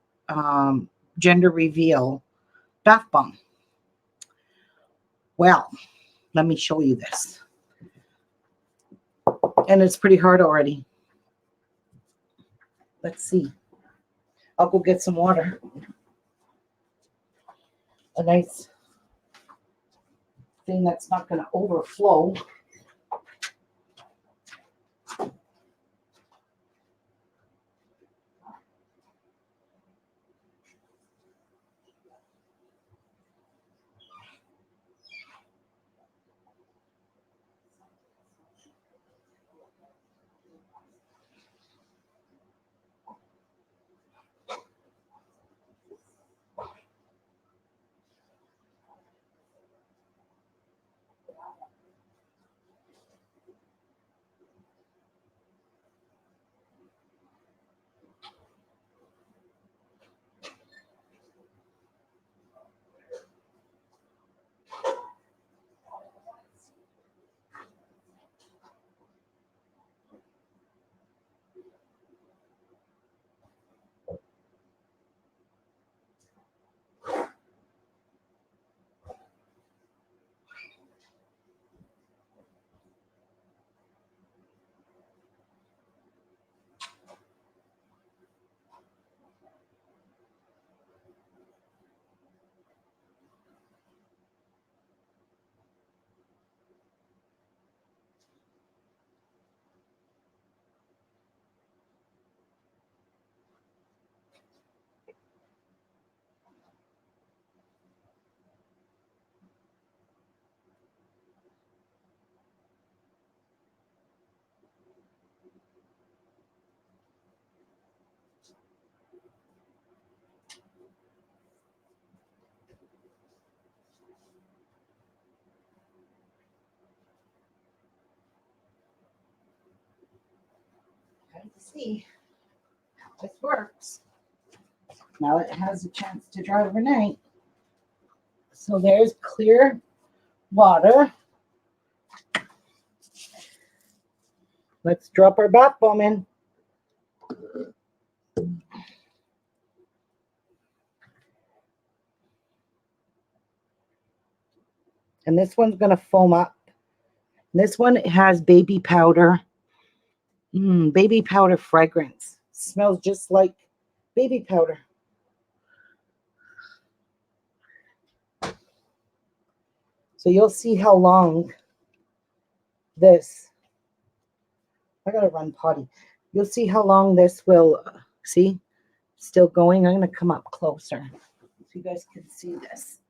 Speaker 1: gender reveal bath bomb. Well, let me show you this. And it's pretty hard already. Let's see. I'll go get some water. A nice thing that's not going to overflow. see if this works. Now it has a chance to dry overnight. So there's clear water. Let's drop our bath bomb in. And this one's going to foam up. This one has baby powder. Baby powder fragrance. Smells just like baby powder. So you'll see how long this, I gotta run potty. You'll see how long this will, see, still going. I'm gonna come up closer so you guys can see this.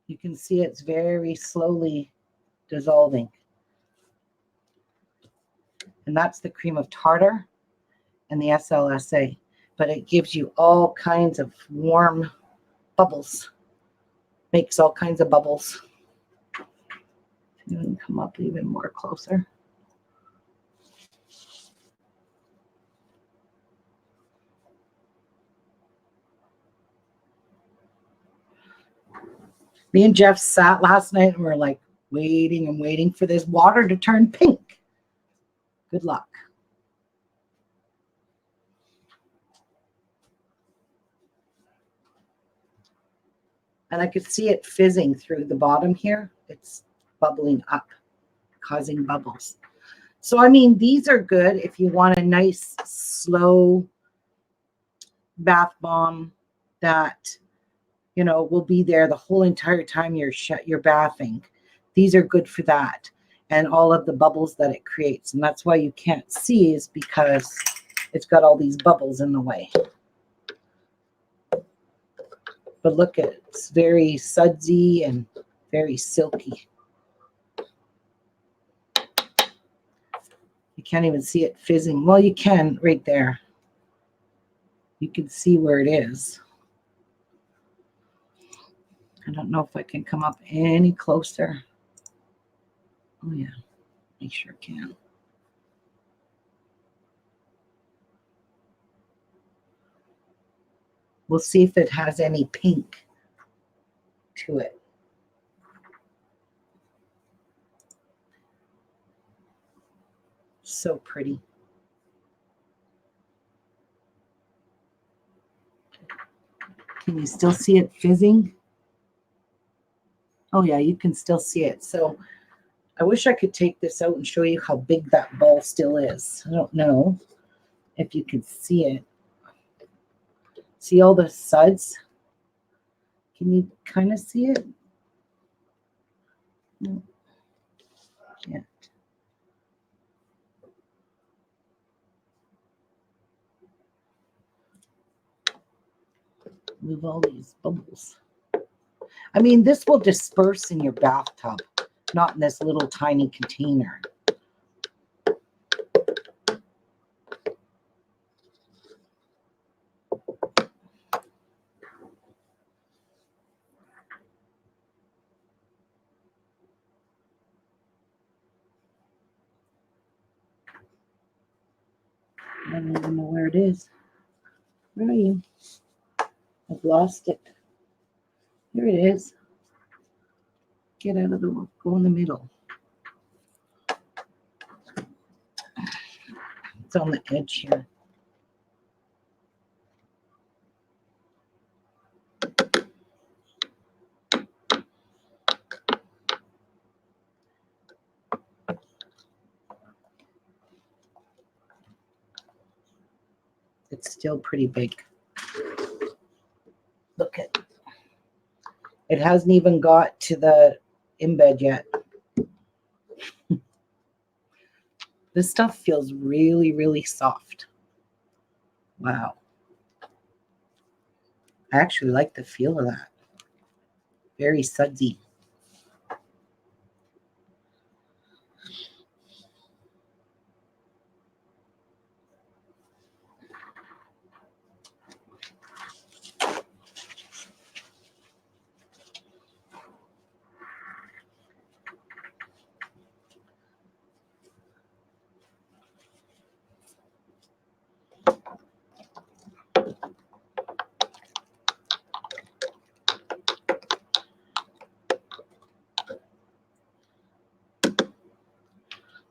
Speaker 1: You can see it's very slowly dissolving. And that's the cream of tartar and the SLSA. But it gives you all kinds of warm bubbles. Makes all kinds of bubbles. You can come up even more closer. Me and Jeff sat last night and we're like waiting and waiting for this water to turn pink. Good luck. And I could see it fizzing through the bottom here. It's bubbling up, causing bubbles. So, I mean, these are good if you want a nice, slow bath bomb that, you know, will be there the whole entire time you're bathing. These are good for that. And all of the bubbles that it creates. And that's why you can't see, is because it's got all these bubbles in the way. But look at it. It's very sudsy and very silky. You can't even see it fizzing. Well, you can right there. You can see where it is. I don't know if I can come up any closer. Oh, yeah. I sure can. We'll see if it has any pink to it. So pretty. Can you still see it fizzing? Oh yeah, you can still see it. So I wish I could take this out and show you how big that ball still is. I don't know if you can see it. See all the suds? Can you kind of see it? No. Can't. Move all these bubbles. I mean, this will disperse in your bathtub, not in this little tiny container. I don't even know where it is. Where are you? I've lost it. Here it is. Get out of the way. Go in the middle. It's on the edge here. It's still pretty big. Look at it. It hasn't even got to the embed yet. This stuff feels really, really soft. Wow. I actually like the feel of that. Very sudsy.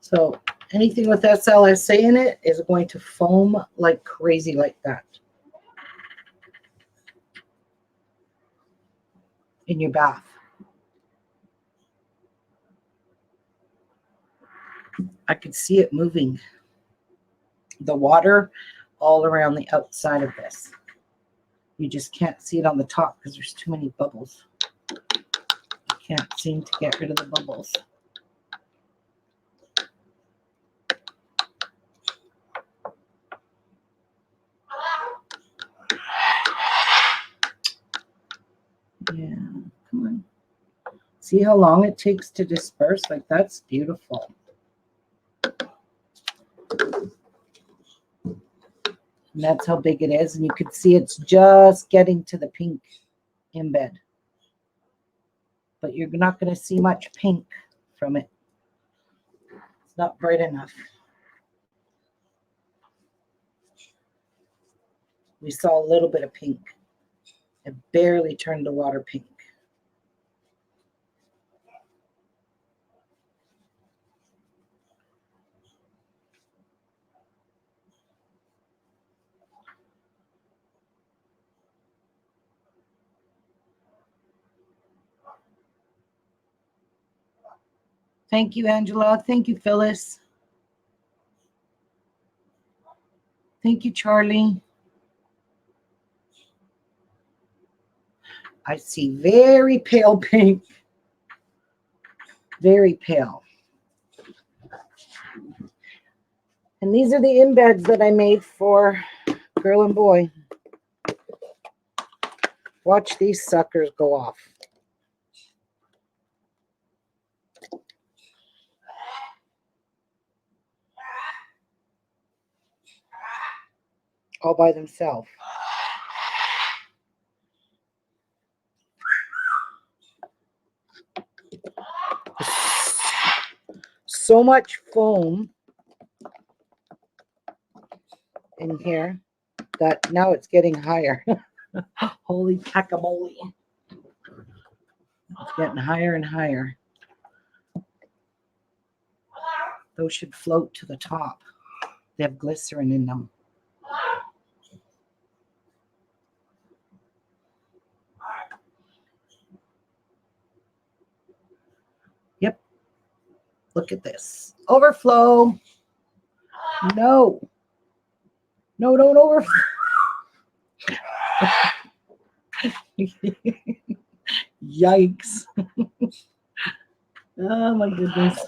Speaker 1: So anything with SLSA in it is going to foam like crazy like that in your bath. I could see it moving. The water all around the outside of this. You just can't see it on the top because there's too many bubbles. I can't seem to get rid of the bubbles. Yeah, come on. See how long it takes to disperse? Like, that's beautiful. And that's how big it is. And you can see it's just getting to the pink embed. But you're not going to see much pink from it. It's not bright enough. We saw a little bit of pink. It barely turned the water pink. Thank you, Angela. Thank you, Phyllis. Thank you, Charlie. I see very pale pink. Very pale. And these are the embeds that I made for girl and boy. Watch these suckers go off. All by themselves. So much foam in here that now it's getting higher. Holy guacamole. It's getting higher and higher. Those should float to the top. They have glycerin in them. Yep. Look at this. Overflow. No. No, don't overflow. Yikes. Oh my goodness.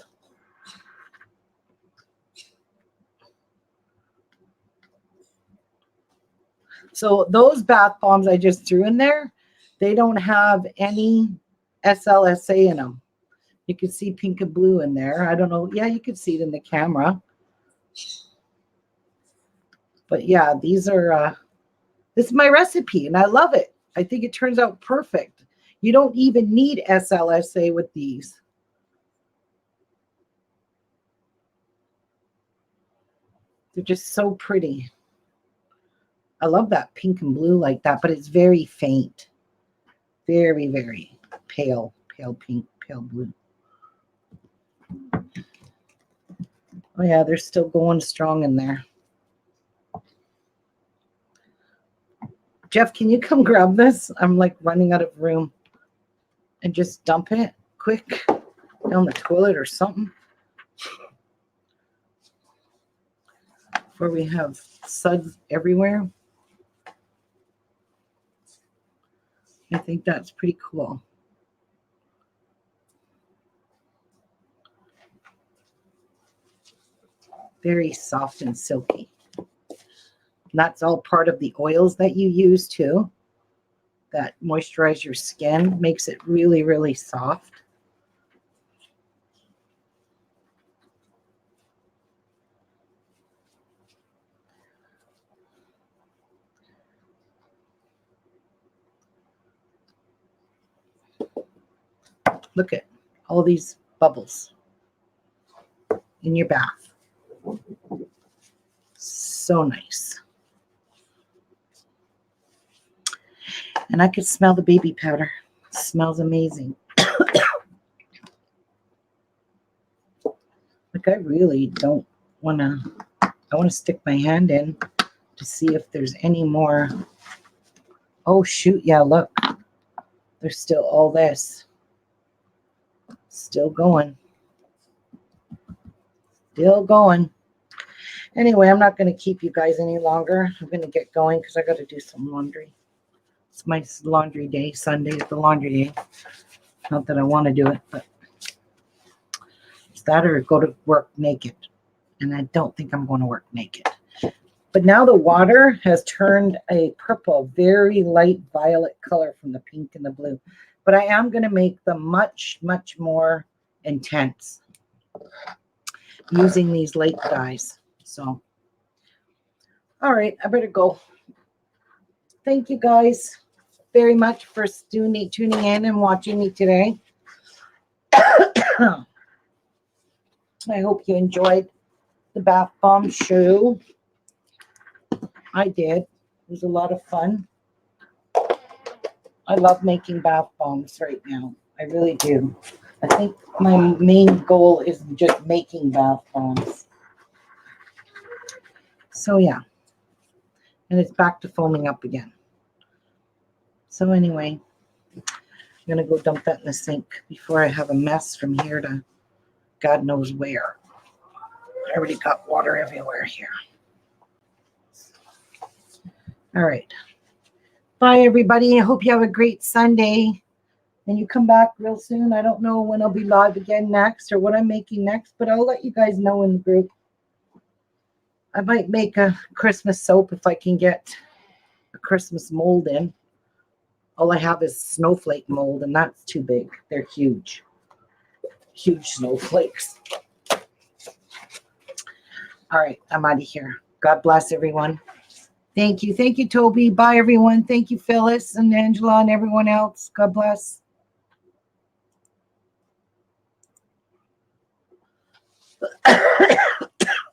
Speaker 1: So those bath bombs I just threw in there, they don't have any SLSA in them. You can see pink and blue in there. I don't know. Yeah, you can see it in the camera. But yeah, these are, this is my recipe and I love it. I think it turns out perfect. You don't even need SLSA with these. They're just so pretty. I love that pink and blue like that, but it's very faint. Very, very pale, pale pink, pale blue. Oh yeah, they're still going strong in there. Jeff, can you come grab this? I'm like running out of room. And just dump it quick down the toilet or something. Before we have suds everywhere. I think that's pretty cool. Very soft and silky. And that's all part of the oils that you use too. That moisturize your skin, makes it really, really soft. Look at all these bubbles in your bath. So nice. And I could smell the baby powder. It smells amazing. Look Like I really don't want to, I want to stick my hand in to see if there's any more. Oh shoot, yeah, look. There's still all this. Still going. Still going. Anyway, I'm not going to keep you guys any longer. I'm going to get going because I got to do some laundry. It's my laundry day. Sunday is the laundry day. Not that I want to do it, but it's that or go to work naked. And I don't think I'm going to work naked. But now the water has turned a purple, very light violet color from the pink and the blue. But I am going to make them much, much more intense using these lake dyes. So, all right, I better go. Thank you guys very much for tuning in and watching me today. I hope you enjoyed the bath bomb show. I did. It was a lot of fun. I love making bath bombs right now. I really do. I think my main goal is just making bath bombs. So yeah. And it's back to foaming up again. So anyway, I'm going to go dump that in the sink before I have a mess from here to God knows where. I already got water everywhere here. All right. Bye, everybody. I hope you have a great Sunday. And you come back real soon. I don't know when I'll be live again next or what I'm making next, but I'll let you guys know in the group. I might make a Christmas soap if I can get a Christmas mold in. All I have is snowflake mold, and that's too big. They're huge. Huge snowflakes. All right, I'm out of here. God bless everyone. Thank you. Thank you, Toby. Bye, everyone. Thank you, Phyllis and Angela and everyone else. God bless.